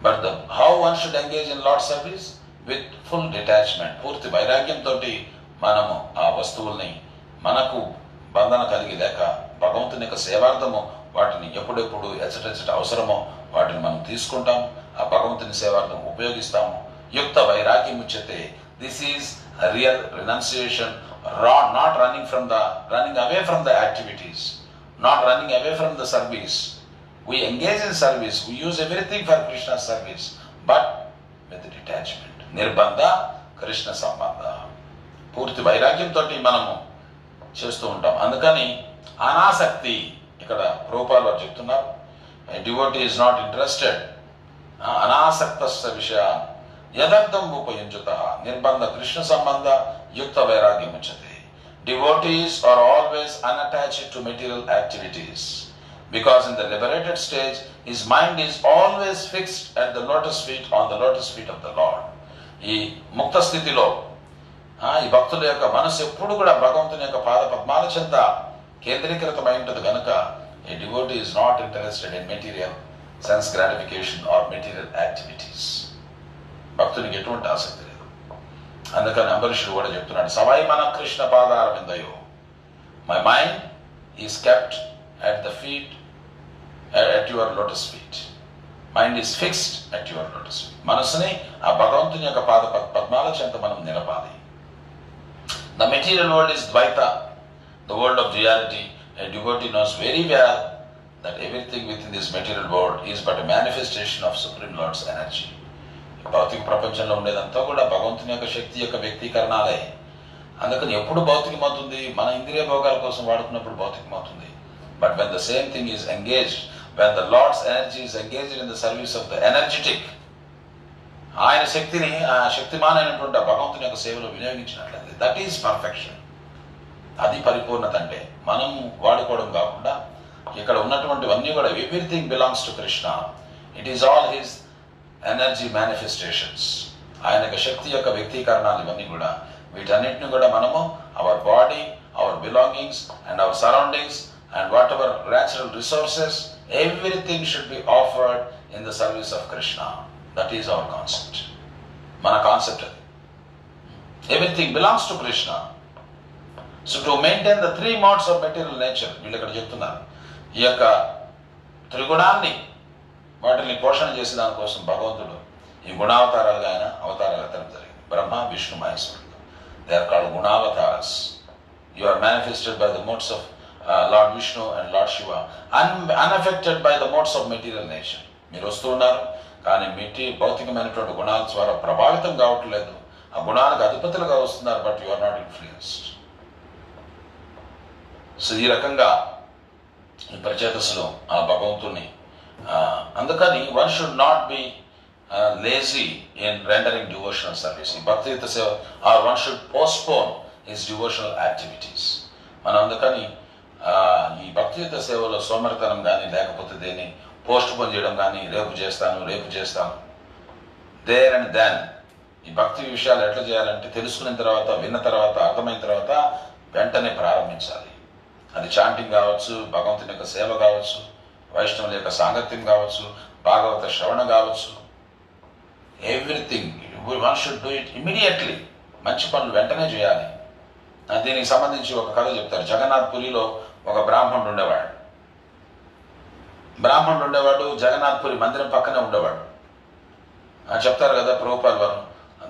But how one should engage in Lord's service? With full detachment. పూర్తి వైరాగ్యంతో మనము ఆ వస్తువుల్ని మనకు బంధన కలిగి లేక భగవంతుని యొక్క సేవార్థము వాటిని ఎప్పుడెప్పుడు ఎచ్చటెచ్చట అవసరమో వాటిని మనం తీసుకుంటాం. ఆ భగవంతుని సేవార్థం ఉపయోగిస్తాము. యుక్త వైరాగ్యం ఉచ్యతే. This is a real renunciation, not running away from the activities, not running away from the service. We engage in service, we use everything for Krishna's service, but with detachment. Nirbandha, Krishna Sambandha. పూర్తి వైరాగ్యంతో మనము చేస్తూ ఉంటాం. అందుకని అనాసక్తి ఇక్కడ ప్రభుపాదులు వారు చెప్తున్నారు. Devotee is not interested. అనాసక్తస్య విషయ యదర్థం ఉపయుంజత నిర్బంధ కృష్ణ సంబంధ యుక్త వైరాగ్యం ఉచ్యతే. Devotees are always unattached to material activities because in the liberated stage his mind is always fixed at the lotus feet, on the lotus feet of the Lord. ఈ ముక్త స్థితిలో ఈ భక్తుల యొక్క మనసు ఎప్పుడు కూడా భగవంతుని యొక్క పాద పద్మాల చెంత కేంద్రీకృతమై ఉంటుంది కనుక a devotee is not interested in material sense gratification or material activities. భక్తునికి ఎటువంటి ఆసక్తి లేదు. అందుకని అంబరీషుడు కూడా చెప్తున్నాడు, సవాయి మన కృష్ణ పాదార విందయో, my mind is kept at the feet, at your lotus feet. Mind is fixed at your lotus feet. మనసుని ఆ భగవంతుని యొక్క పాద పద్మాల చెంత మనం నిలపాలి. The material world is Dvaita, the world of duality. A devotee knows very well that everything within this material world is but a manifestation of Supreme Lord's energy. భౌతిక ప్రపంచంలో ఉండేదంతా కూడా భగవంతుని యొక్క శక్తి యొక్క వ్యక్తీకరణాలే. అందుకని ఎప్పుడు భౌతికమవుతుంది? మన ఇంద్రియ భోగాల కోసం వాడుకున్నప్పుడు భౌతికమవుతుంది. But when the same thing is engaged, when the Lord's energy is engaged in the service of the energetic, ఆయన శక్తిని ఆ శక్తిమానైనటువంటి భగవంతుని యొక్క సేవలో వినియోగించినట్లయితే దట్ ఈస్ పర్ఫెక్షన్. అది పరిపూర్ణత. అంటే మనం వాడుకోవడం కాకుండా ఇక్కడ ఉన్నటువంటివన్నీ కూడా everything belongs to Krishna. It is all his energy manifestations. ఆయన యొక్క శక్తి యొక్క వ్యక్తీకరణాలు ఇవన్నీ కూడా, వీటన్నిటిని కూడా మనము our body, our belongings and our surroundings and whatever natural resources, everything should be offered in the service of Krishna. That is our concept. Mana concept. Everything belongs to Krishna. So to maintain the three modes of material nature, వీళ్ళు ఇక్కడ చెప్తున్నారు, ఈ యొక్క త్రిగుణాన్ని వాటిని పోషణ చేసే దానికోసం భగవంతుడు ఈ గుణావతారాలుగా ఆయన అవతారాలు ఎత్తడం జరిగింది. బ్రహ్మ, విష్ణు, మహేశ్వరుడు. They are called Gunavataras. You are manifested by the modes of Lord Vishnu and Lord Shiva, unaffected by the modes of material nature. మీరు వస్తూ ఉన్నారు కానీ భౌతికమైనటువంటి గుణాల ద్వారా ప్రభావితం కావట్లేదు. ఆ గుణాలకు అధిపతులుగా వస్తున్నారు, but you are not influenced. So ఈ రకంగా ఈ ప్రచేతసులు ఆ భగవంతుని, అందుకని one should not be lazy in rendering devotional service. ఈ భక్తియుత సేవ, or one should postpone his devotional activities. మనం అందుకని ఈ భక్తియుత సేవలో సోమరితనం కానీ లేకపోతే దేన్ని పోస్ట్ పోన్ చేయడం కానీ, రేపు చేస్తాను దేర్ అండ్ దెన్. ఈ భక్తి విషయాలు ఎట్లా చేయాలంటే తెలుసుకున్న తర్వాత, విన్న తర్వాత, అర్థమైన తర్వాత వెంటనే ప్రారంభించాలి. అది చాంటింగ్ కావచ్చు, భగవంతుని యొక్క సేవ కావచ్చు, వైష్ణవుల యొక్క సాంగత్యం కావచ్చు, భాగవత శ్రవణ కావచ్చు. Everything one should do it immediately. మంచి పనులు వెంటనే చేయాలి. దీనికి సంబంధించి ఒక కథ చెప్తారు. జగన్నాథ్పురిలో ఒక బ్రాహ్మణుడు ఉండేవాడు. జగన్నాథ్పురి మందిరం పక్కనే ఉండేవాడు. చెప్తారు కదా ప్రభుపాల్ వారు,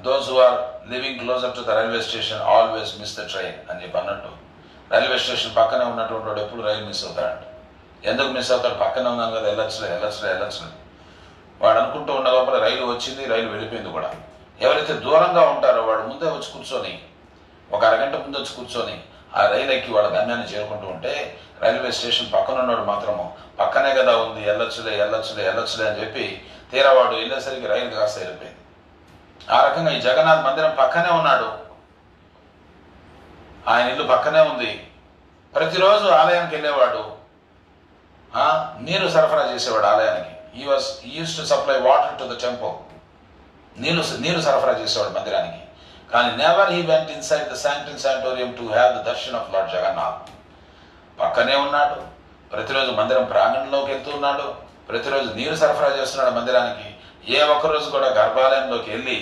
those who are living closer to the railway station always miss the train అని చెప్పి అన్నట్టు. రైల్వే స్టేషన్ పక్కనే ఉన్నటువంటి వాడు ఎప్పుడు రైలు మిస్ అవుతాడంట. ఎందుకు మిస్ అవుతాడు? పక్కనే ఉన్నాను కదా, వెళ్ళొచ్చులే. వాడు అనుకుంటూ ఉన్న లోపల రైలు వచ్చింది, రైలు వెళ్ళిపోయింది కూడా. ఎవరైతే దూరంగా ఉంటారో వాడు ముందే వచ్చి కూర్చొని, ఒక అరగంట ముందు వచ్చి కూర్చొని ఆ రైలు ఎక్కి వాళ్ళ గమ్యాన్ని చేరుకుంటూ ఉంటే, రైల్వే స్టేషన్ పక్కన ఉన్నాడు మాత్రము పక్కనే కదా ఉంది, వెళ్ళొచ్చులే అని చెప్పి తీరావాడు వెళ్ళేసరికి రైలు కాస్త వెళ్ళిపోయింది. ఆ రకంగా ఈ జగన్నాథ్ మందిరం పక్కనే ఉన్నాడు, ఆయన ఇల్లు పక్కనే ఉంది. ప్రతిరోజు ఆలయానికి వెళ్ళేవాడు, నీరు సరఫరా చేసేవాడు ఆలయానికి. He used to supply water to the temple. నీళ్లు సరఫరా చేసేవాడు మందిరానికి. కానీ never he went inside the sanctum sanctorum to have the darshan of lord Jagannath. పక్కనే ఉన్నాడు, ప్రతిరోజు మందిరం ప్రాంగణంలోకి వెళ్తూ ఉన్నాడు, ప్రతిరోజు నీరు సరఫరా చేస్తున్నాడు మందిరానికి. ఏ ఒక్కరోజు కూడా గర్భాలయంలోకి వెళ్ళి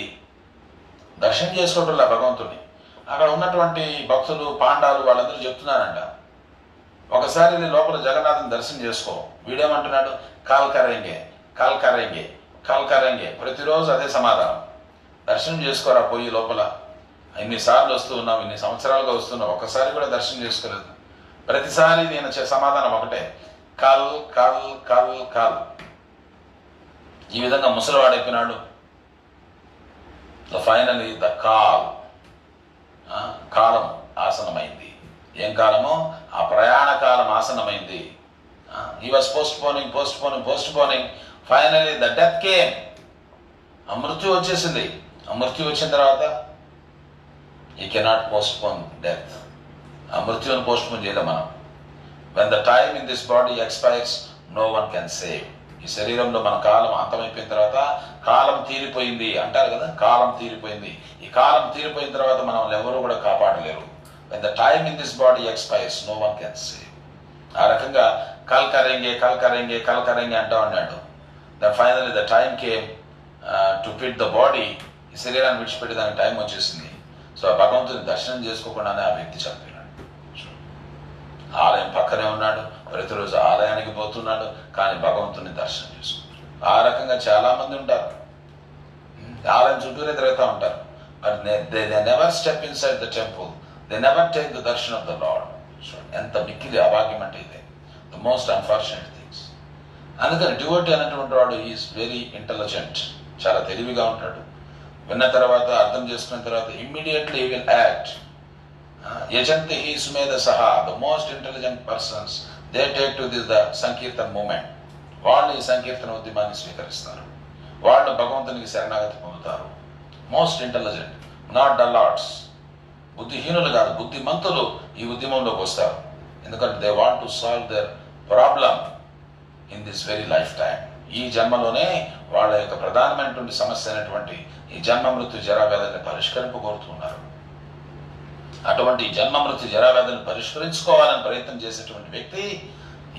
దర్శనం చేసుకోవట్లా భగవంతుని. అక్కడ ఉన్నటువంటి భక్తులు పాండాలు వాళ్ళందరూ చెప్తున్నారంట, ఒకసారి నీ లోపల జగన్నాథుని దర్శనం చేసుకో. వీడేమంటున్నాడు, కాల్ కరేంగే కాల్ కరేంగే కాల్ కరేంగే. ప్రతిరోజు అదే సమాధానం, దర్శనం చేసుకోరా పోయి లోపల. ఇన్నిసార్లు వస్తూ ఉన్నావు, ఇన్ని సంవత్సరాలుగా వస్తున్నావు, ఒక్కసారి కూడా దర్శనం చేసుకోలేదు. ప్రతిసారి నేను సమాధానం ఒకటే, కాల్ కాల్ కాల్ కాల్. ఈ విధంగా ముసలివాడైపోయినాడు. ఫైనలీ ద కాలం ఆసనమైంది. ఏం కాలమో ఆ ప్రయాణ కాలం ఆసనమైంది. He was postponing. Finally the death came. ఆ మృత్యు వచ్చేసింది. ఆ మృత్యు వచ్చిన తర్వాత యూ కెనాట్ పోస్ట్పోన్ డెత్. ఆ మృత్యువును పోస్ట్పోన్ చేయలేం మనం. When the time in this body expires no one can save. ఈ శరీరంలో మన కాలం అంతమైపోయిన తర్వాత కాలం తీరిపోయింది అంటారు కదా, కాలం తీరిపోయింది. ఈ కాలం తీరిపోయిన తర్వాత మనం ఎవరు కూడా కాపాడలేరు. When the time in this body expires no one can save. ఆ రకంగా కల్ కరెంగే అంటా ఉన్నాడు. Then finally the time came to quit the body. ఈ శరీరాన్ని విడిచిపెట్టి దానికి టైం వచ్చేసింది. సో ఆ భగవంతుని దర్శనం చేసుకోకుండానే ఆ వ్యక్తి చనిపోయినాడు. ఆలయం పక్కనే ఉన్నాడు, ప్రతిరోజు ఆలయానికి పోతున్నాడు, కానీ భగవంతుని దర్శనం చేసుకుంటాడు. ఆ రకంగా చాలా మంది ఉంటారు, ఆలయం చుట్టూరే తిరుగుతూ ఉంటారు. But they never step in side the temple, they never take the darshan of the lord. ఎంత మిక్కిలి అభాగ్యం అంటే ఇదే, ద మోస్ట్ అన్ఫార్చునేట్ థింగ్స్. అందుకని డివోటీ అనేటువంటి వాడు ఈజ్ వెరీ ఇంటెలిజెంట్, చాలా తెలివిగా ఉంటాడు. విన్న తర్వాత అర్థం చేసుకున్న తర్వాత ఇమ్మీడియట్లీ విల్ యాక్ట్. యజంతి హి సుమేధ సహా, the most intelligent persons they take to this the sankirtan movement. వాళ్ళు ఈ సంకీర్తన ఉద్యమాన్ని స్వీకరిస్తారు, వాళ్ళు భగవంతునికి శరణాగతి పొందుతారు. Most intelligent, not dullards. బుద్ధిహీనులు కాదు, బుద్ధిమంతులు ఈ ఉద్యమంలోకి వస్తారు. ఎందుకంటే they want to solve their problem in this very lifetime. ఈ జన్మలోనే వాళ్ళ యొక్క ప్రధానమైనటువంటి సమస్య అయినటువంటి ఈ జన్మ మృత్యు జరావ్యాధుల్ని పరిష్కరింపకోరుతున్నారు. అటువంటి జన్మ మృత్యు జరావ్యాధులను పరిష్కరించుకోవాలని ప్రయత్నం చేసేటువంటి వ్యక్తి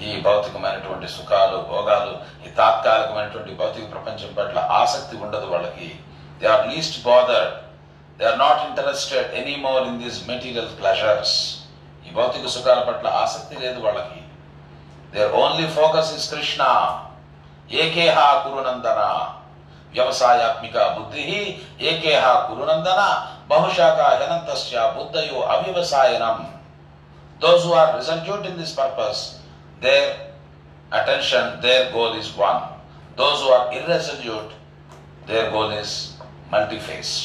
ఈ భౌతికమైనటువంటి సుఖాలు భోగాలు, ఈ తాత్కాలికమైనటువంటి భౌతిక ప్రపంచం పట్ల ఆసక్తి ఉండదు వాళ్ళకి. They are least bothered, they are not interested anymore in these material pleasures. ఈ భౌతిక సుఖాల పట్ల ఆసక్తి లేదు వాళ్ళకి. Their only focus is Krishna. ఏకేహ కురునందన వ్యవసాయాత్మిక బుద్ధి ఏకేహ కురునందన బహుశాఖ హెనంతస్య బుద్ధయో అవ్యవసాయనం. Those who are resolute in this purpose, their attention, their goal is one. Those who are irresolute, their goal is multi-faced.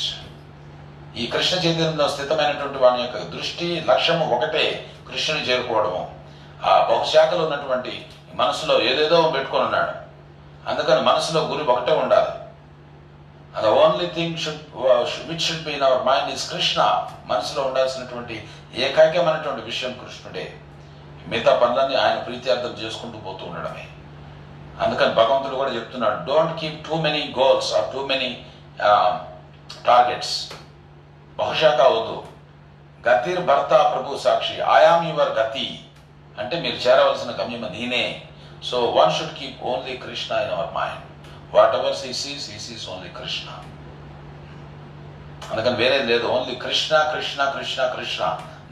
ఈ కృష్ణ చైతన్యంలో స్థితమైనటువంటి వాని యొక్క దృష్టి లక్ష్యము ఒకటే, కృష్ణుని చేరుకోవడము. ఆ బహుశాఖలు ఉన్నటువంటి మనసులో ఏదేదో పెట్టుకొని ఉన్నాడు. అందుకని మనసులో గురి ఒకటే ఉండాలి. The only thing which should be in our mind is Krishna. మనసులో ఉండాల్సినటువంటి ఏకైకమైనటువంటి విషయం కృష్ణుడే. మిగతా పనులన్నీ ఆయన ప్రీత్యార్థం చేసుకుంటూ పోతూ ఉండడమే. అందుకని భగవంతుడు కూడా చెప్తున్నాడు, don't keep too many goals or too many targets. బహుశాఖ అవద్దు. గతిర్ భర్త ప్రభు సాక్షి, ఐఆమ్ యువర్ గతి అంటే మీరు చేరవలసిన గమ్యం నేనే. So one should keep only Krishna in our mind. Whatever he sees only Krishna. అందుకని వేరేది లేదు, only Krishna Krishna Krishna Krishna,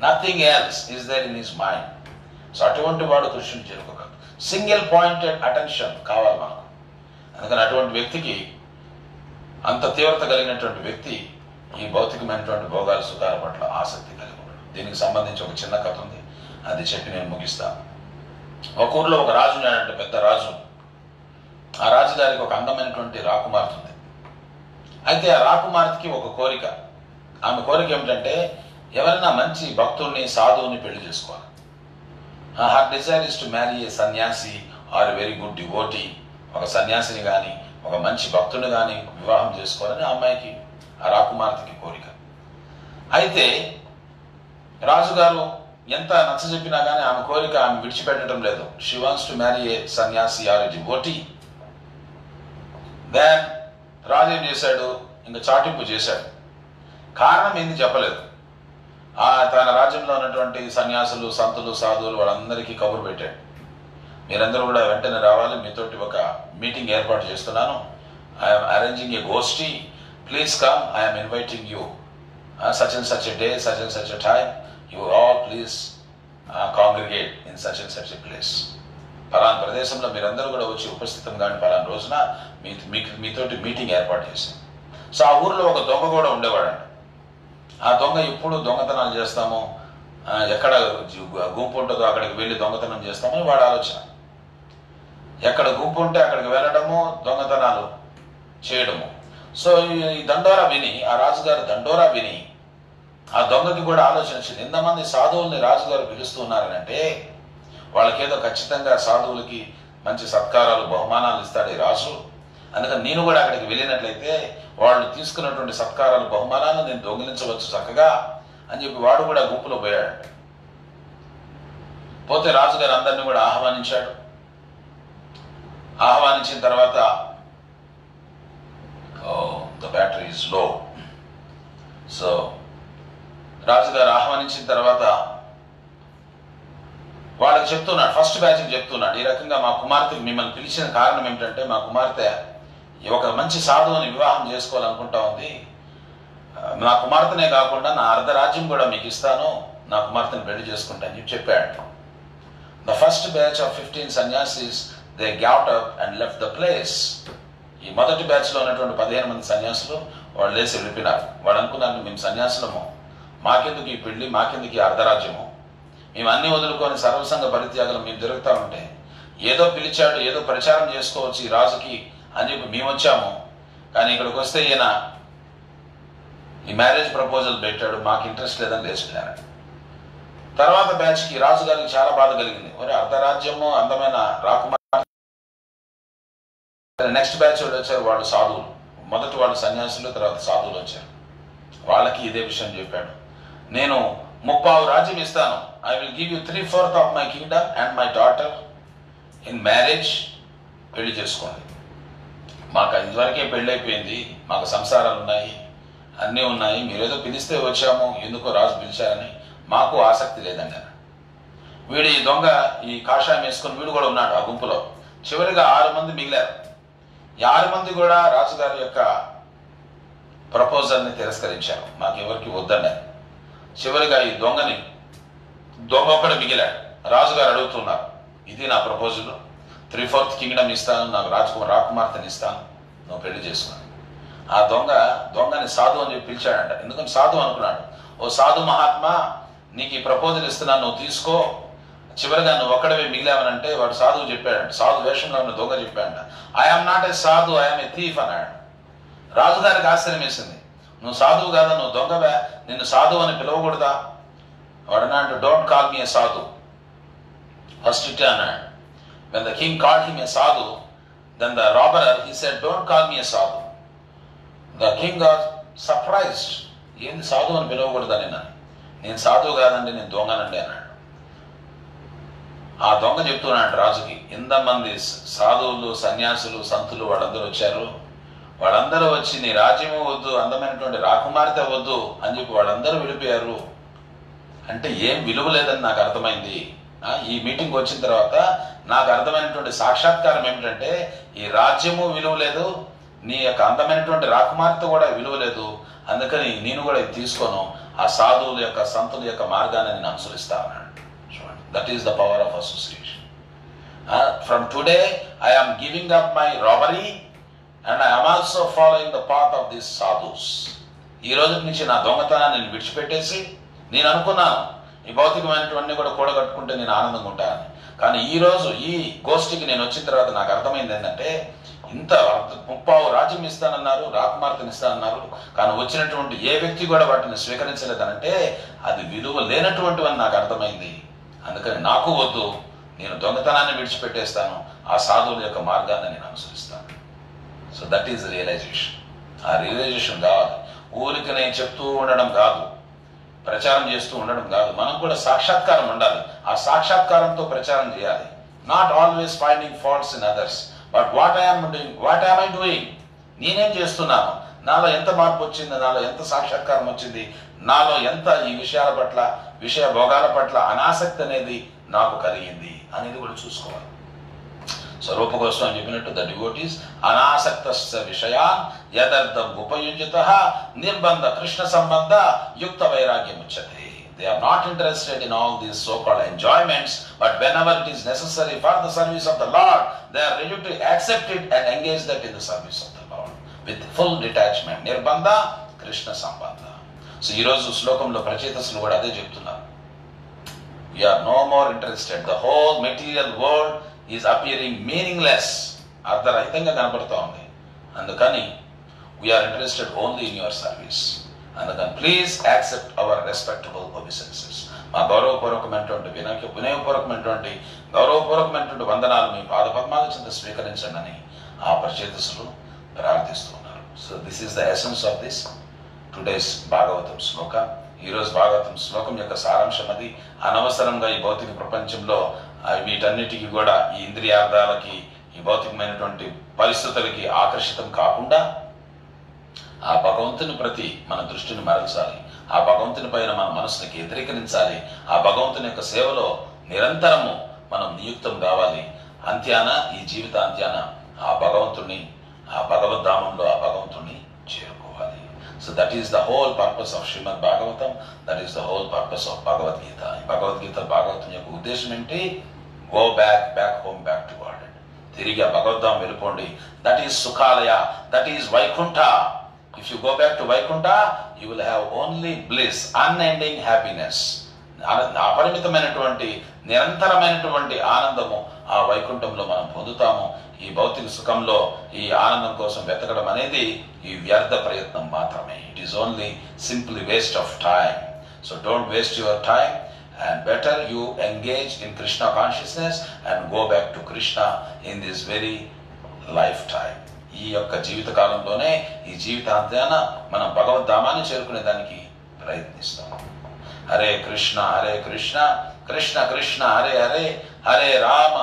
nothing else is there in his mind. So అటువంటి వాడు కృష్ణుని చేరుకోగలడు. సింగిల్ పాయింటెడ్ అటెన్షన్ కావాలి మనకు. అందుకని అటువంటి వ్యక్తికి, అంత తీవ్రత కలిగినటువంటి వ్యక్తి ఈ భౌతికమైనటువంటి భోగాల సుఖాల పట్ల ఆసక్తి కలిగి ఉన్నాడు. దీనికి సంబంధించి ఒక చిన్న కథ ఉంది, అది చెప్పి నేను ముగిస్తాను. ఒక ఊర్లో ఒక రాజు ఉన్నాడంటే, పెద్ద రాజు. ఆ రాజుగారికి ఒక అందమైనటువంటి రాకుమార్తె ఉంది. అయితే ఆ రాకుమార్తెకి ఒక కోరిక. ఆమె కోరిక ఏమిటంటే, ఎవరైనా మంచి భక్తుల్ని సాధువుని పెళ్లి చేసుకోవాలి. Her Dzire is to marry ఏ సన్యాసి ఆర్ వెరీ గుడ్ డివోటీ. ఒక సన్యాసిని కానీ ఒక మంచి భక్తుని కానీ వివాహం చేసుకోవాలని ఆ అమ్మాయికి, ఆ రాకుమార్తెకి కోరిక. అయితే రాజుగారు ఎంత నచ్చ చెప్పినా కానీ ఆమె కోరిక ఆమె విడిచిపెట్టడం లేదు. షీ వాంట్స్ టు మ్యారీ ఏ సన్యాసి ఆర్ ఏ డివోటీ. దెన్ రాజు ఏం చేశాడు, ఇంకా చాటింపు చేశాడు. కారణం ఏంది చెప్పలేదు. తన రాజ్యంలో ఉన్నటువంటి సన్యాసులు, సంతులు, సాధువులు వాళ్ళందరికీ కబురు పెట్టాడు. మీరందరూ కూడా వెంటనే రావాలి, మీతోటి ఒక మీటింగ్ ఏర్పాటు చేస్తున్నాను. ఐఎమ్ అరేంజింగ్ ఏ గోష్ఠి, please come, I'm inviting you, such and such a day, such and such a time, you all please congregate in such and such a place. పలానా ప్రదేశంలో మీరందరూ కూడా వచ్చి ఉపస్థితం కానీ పలానా రోజున మీతోటి మీటింగ్ ఏర్పాటు చేశాం. సో ఆ ఊర్లో ఒక దొంగ కూడా ఉండేవాడంట. ఆ దొంగ ఎప్పుడు దొంగతనాలు చేస్తాము, ఎక్కడ గుంపు ఉంటుందో అక్కడికి వెళ్ళి దొంగతనం చేస్తామని వాడు ఆలోచన. ఎక్కడ గుంపు ఉంటే అక్కడికి వెళ్ళడము, దొంగతనాలు చేయడము. సో ఈ దండోరా విని, ఆ రాజుగారు దండోరా విని ఆ దొంగకి కూడా ఆలోచన వచ్చింది, ఎంతమంది సాధువుల్ని రాజుగారు పిలుస్తున్నారని అంటే వాళ్ళకేదో ఖచ్చితంగా సాధువులకి మంచి సత్కారాలు, బహుమానాలు ఇస్తాడు ఈ రాజు. అందుకని నేను కూడా అక్కడికి వెళ్ళినట్లయితే వాళ్ళు తీసుకున్నటువంటి సత్కారాలు, బహుమానాలు నేను దొంగిలించవచ్చు చక్కగా అని చెప్పి వాడు కూడా గుంపులో పోయాడు. పోతే రాజుగారు అందరినీ కూడా ఆహ్వానించాడు. ఆహ్వానించిన తర్వాత the battery is low. So రాజుగారు ఆహ్వానించిన తర్వాత వాళ్ళకి చెప్తున్నాడు, ఫస్ట్ బ్యాచ్కి చెప్తున్నాడు, ఈ రకంగా మా కుమార్తెకి మిమ్మల్ని పిలిచిన కారణం ఏమిటంటే మా కుమార్తె ఒక మంచి సాధువుని వివాహం చేసుకోవాలనుకుంటా ఉంది. నా కుమార్తెనే కాకుండా నా అర్ధరాజ్యం కూడా మీకు ఇస్తాను, నా కుమార్తెను పెళ్లి చేసుకుంటా అని చెప్పాడు. The first batch of 15 sanyasi's they got up and left the place. ఈ మొదటి బ్యాచ్లో ఉన్నటువంటి 15 మంది సన్యాసులు వాళ్ళు లేచి వెళ్ళిపోయినారు. వాళ్ళు అనుకున్నారు, మేము సన్యాసులము, మాకెందుకు ఈ పెళ్లి, మాకెందుకు ఈ అర్ధరాజ్యము, మేము అన్ని వదులుకొని సర్వసంగ పరిత్యాగం మేము తిరుగుతూ ఉంటే ఏదో పిలిచాడు, ఏదో ప్రచారం చేసుకోవచ్చు ఈ రాజుకి అని చెప్పి మేము వచ్చాము. కానీ ఇక్కడికి వస్తే ఈయన ఈ మ్యారేజ్ ప్రపోజల్ పెట్టాడు, మాకు ఇంట్రెస్ట్ లేదని లేచిపోయారు. తర్వాత బ్యాచ్కి రాజుగారికి చాలా బాధ కలిగింది, మరి అర్ధరాజ్యము, అందమైన రాకుమార్. నెక్స్ట్ బ్యాచ్ వాళ్ళు వచ్చారు, వాళ్ళు సాధువులు. మొదటి వాళ్ళు సన్యాసులు, తర్వాత సాధువులు వచ్చారు. వాళ్ళకి ఇదే విషయం చెప్పాడు, నేను 30 రాజ్యం ఇస్తాను, I will give you 3/4 of my Kingdom and my daughter in marriage. పెళ్లి చేసుకోండి, మాకు ఇదివరకే పెళ్ళి అయిపోయింది, మాకు సంసారాలు ఉన్నాయి, అన్నీ ఉన్నాయి, మీరేదో పిలిస్తే వచ్చాము, ఎందుకో రాజు పిలిచారని మాకు ఆసక్తి లేదండి. వీడు ఈ దొంగ ఈ కాషాయం వేసుకొని వీడు కూడా ఉన్నాడు ఆ గుంపులో. చివరిగా 6 మంది మిగిలారు. ఈ 6 మంది కూడా రాజుగారి యొక్క ప్రపోజల్ని తిరస్కరించారు, మాకు ఎవరికి వద్దన్నారు. చివరిగా ఈ దొంగ ఒకడు మిగిలాడు. రాజుగారు అడుగుతున్నారు, ఇది నా ప్రపోజల్, 3/4 కింగ్డమ్ ఇస్తాను, నాకు రాకుమార్తెని ఇస్తాను, నువ్వు పెళ్లి చేసుకున్నాను. ఆ దొంగని సాధు అని చెప్పి పిలిచాడంట. ఎందుకంటే సాధు అనుకున్నాడు, ఓ సాధు మహాత్మా, నీకు ఈ ప్రపోజల్ ఇస్తున్నాను, నువ్వు తీసుకో. చివరిగా నువ్వు ఒక్కడవే మిగిలావనంటే వాడు సాధువు చెప్పాడంట, సాధు వేషంలో ఉన్న దొంగ చెప్పాడంట, ఐఎమ్ నాట్ ఏ సాధు, ఐఎమ్ ఏ థీఫ్ అన్నాడు. రాజుగారికి ఆశ్చర్యం వేసింది, నువ్వు సాధువు కాదా, నువ్వు దొంగవే, నిన్ను సాధువు అని పిలవకూడదా? వాడు అన్నాడు, డోంట్ కాల్ మీ ఏ సాధు, ఫస్ట్ ఇట్టే అన్నాడు. When the king called him a sadhu, then the robber, he said, don't call me a sadhu. The king got surprised. ఏంది సాధువు అని పిలవకూడదని, నేను సాధువు కాదండి, నేను దొంగనండి అన్నాడు. ఆ దొంగ చెప్తున్నాడు రాజుకి, ఎంతమంది సాధువులు, సన్యాసులు, సంతులు వాళ్ళందరూ వచ్చారు, వాళ్ళందరూ వచ్చి నీ రాజ్యము వద్దు, అందమైనటువంటి రాకుమార్తె వద్దు అని చెప్పి వాళ్ళందరూ వెళ్ళిపోయారు అంటే ఏం విలువ లేదని నాకు అర్థమైంది. ఈ మీటింగ్ వచ్చిన తర్వాత నాకు అర్థమైనటువంటి సాక్షాత్కారం ఏమిటంటే ఈ రాజ్యము విలువ లేదు, నీ యొక్క అందమైనటువంటి రాకుమార్తె కూడా విలువ లేదు. అందుకని నేను కూడా ఇది తీసుకోను, ఆ సాధువుల యొక్క, సంతుల యొక్క మార్గాన్ని నేను అనుసరిస్తా అన్నాడు. చూడండి, that is the power of association. From today I am giving up my robbery and I am also following the path of this sadhus. ఈ రోజు నుంచి నా దొంగతనాన్ని నేను విడిచిపెట్టేసి, నేను అనుకున్నాను ఈ భౌతికమైనటువంటి కూడా కూడగట్టుకుంటే నేను ఆనందంగా ఉంటాను, కానీ ఈ రోజు ఈ గోష్ఠికి నేను వచ్చిన తర్వాత నాకు అర్థమైంది ఏంటంటే, ఇంత 30 రాజ్యం ఇస్తానన్నారు, రాకుమార్తెని ఇస్తానన్నారు, కానీ వచ్చినటువంటి ఏ వ్యక్తి కూడా వాటిని స్వీకరించలేదనంటే అది విలువ లేనటువంటివని నాకు అర్థమైంది. అందుకని నాకు వద్దు, నేను దొంగతనాన్ని విడిచిపెట్టేస్తాను, ఆ సాధువుల యొక్క మార్గాన్ని నేను అనుసరిస్తాను. So that is realization. ఆ రియలైజేషన్ కావాలి, ఊరికి నేను చెప్తూ ఉండడం కాదు, ప్రచారం చేస్తూ ఉండడం కాదు, మనం కూడా సాక్షాత్కారం ఉండాలి. ఆ సాక్షాత్కారంతో ప్రచారం చేయాలి. Not always finding faults in others, but what I doing, నేనేం చేస్తున్నాను, నాలో ఎంత మార్పు వచ్చింది, నాలో ఎంత సాక్షాత్కారం వచ్చింది, నాలో ఎంత ఈ విషయాల పట్ల, విషయ భోగాల పట్ల అనాసక్తి అనేది నాకు కలిగింది అనేది కూడా చూసుకోవాలి. స్వరూప గోస్వామి చెప్పినట్టు ద డివోటీస్ అనాసక్తస్య విషయాన్ యదర్థం ఉపయుజ్యతః నిర్బంధ కృష్ణ సంబంధ యుక్త వైరాగ్యం ఉచ్యతే. They are not interested in all these so-called enjoyments, but whenever it is necessary for the service of the Lord, they are ready to accept it and engage that in the service of the Lord with full detachment. Nirbandha, Krishna Sambandha. So, ఈ రోజు శ్లోకంలో ప్రచేతసులు కూడా అదే చెప్తున్నారు. We are no more interested. The whole material world is appearing meaningless. అర్థరహితంగా కనపడుతూ ఉంది. అందుకని we are interested only in your service. అందుకని please accept our respectable obeisances. మా గౌరవపూర్వకమైనటువంటి వినయపూర్వకమైనటువంటి గౌరవపూర్వకమైనటువంటి వందనాలు మీ పాదపద్మాల చెంత స్వీకరించండి అని ఆ పరిచేతసులు ప్రార్థిస్తున్నారు. So this is the essence of this today's Bhagavatam shloka. ఈరోజు భాగవతం శ్లోకం యొక్క సారాంశం అది. అనవసరంగా ఈ భౌతిక ప్రపంచంలో వీటన్నిటికీ కూడా ఈ ఇంద్రియార్థాలకి, ఈ భౌతికమైనటువంటి పరిస్థితులకి ఆకర్షితం కాకుండా ఆ భగవంతుని ప్రతి మన దృష్టిని మరల్చాలి. ఆ భగవంతుని పైన మన మనసుని కేంద్రీకరించాలి. ఆ భగవంతుని యొక్క సేవలో నిరంతరము మనం నియుక్తం కావాలి. అంత్యాన, ఈ జీవిత అంత్యాన ఆ భగవంతుని, ఆ భగవద్ధామంలో ఆ భగవంతుని చేరుకోవాలి. So that is the whole purpose of Shrimad Bhagavatam. That is the whole purpose of Bhagavad Gita. ఈ భగవద్గీత, భాగవతం యొక్క ఉద్దేశం ఏంటి? Go back home, back to God. తిరిగి ఆ భగవద్ధామం వెళ్ళిపోండి. That is sukhalaya, that is Vaikuntha. If you go back to Vaikuntha, you will have only bliss, unending happiness. అపరిమితమైనటువంటి నిరంతరమైనటువంటి ఆనందము ఆ వైకుంఠంలో మనం పొందుతాము. ఈ భౌతిక సుఖంలో ఈ ఆనందం కోసం వెతకడం అనేది ఈ వ్యర్థ ప్రయత్నం మాత్రమే. It is only simply waste of time. So don't waste your time and better you engage in Krishna consciousness and go back to Krishna in this very lifetime. ఈ యొక్క జీవిత కాలంలోనే, ఈ జీవితాంతాన మనం భగవద్ధామాన్ని చేరుకునే దానికి ప్రయత్నిస్తాం. హరే కృష్ణ కృష్ణ కృష్ణ హరే హరే, హరే రామ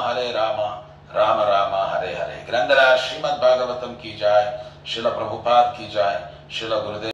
రామ రామ హరే హరే. గ్రంథరాజ్ శ్రీమద్ భాగవతం కీ జాయ్. శిల ప్రభుపాద్ కీ జాయ్. శిల గురుదేవ్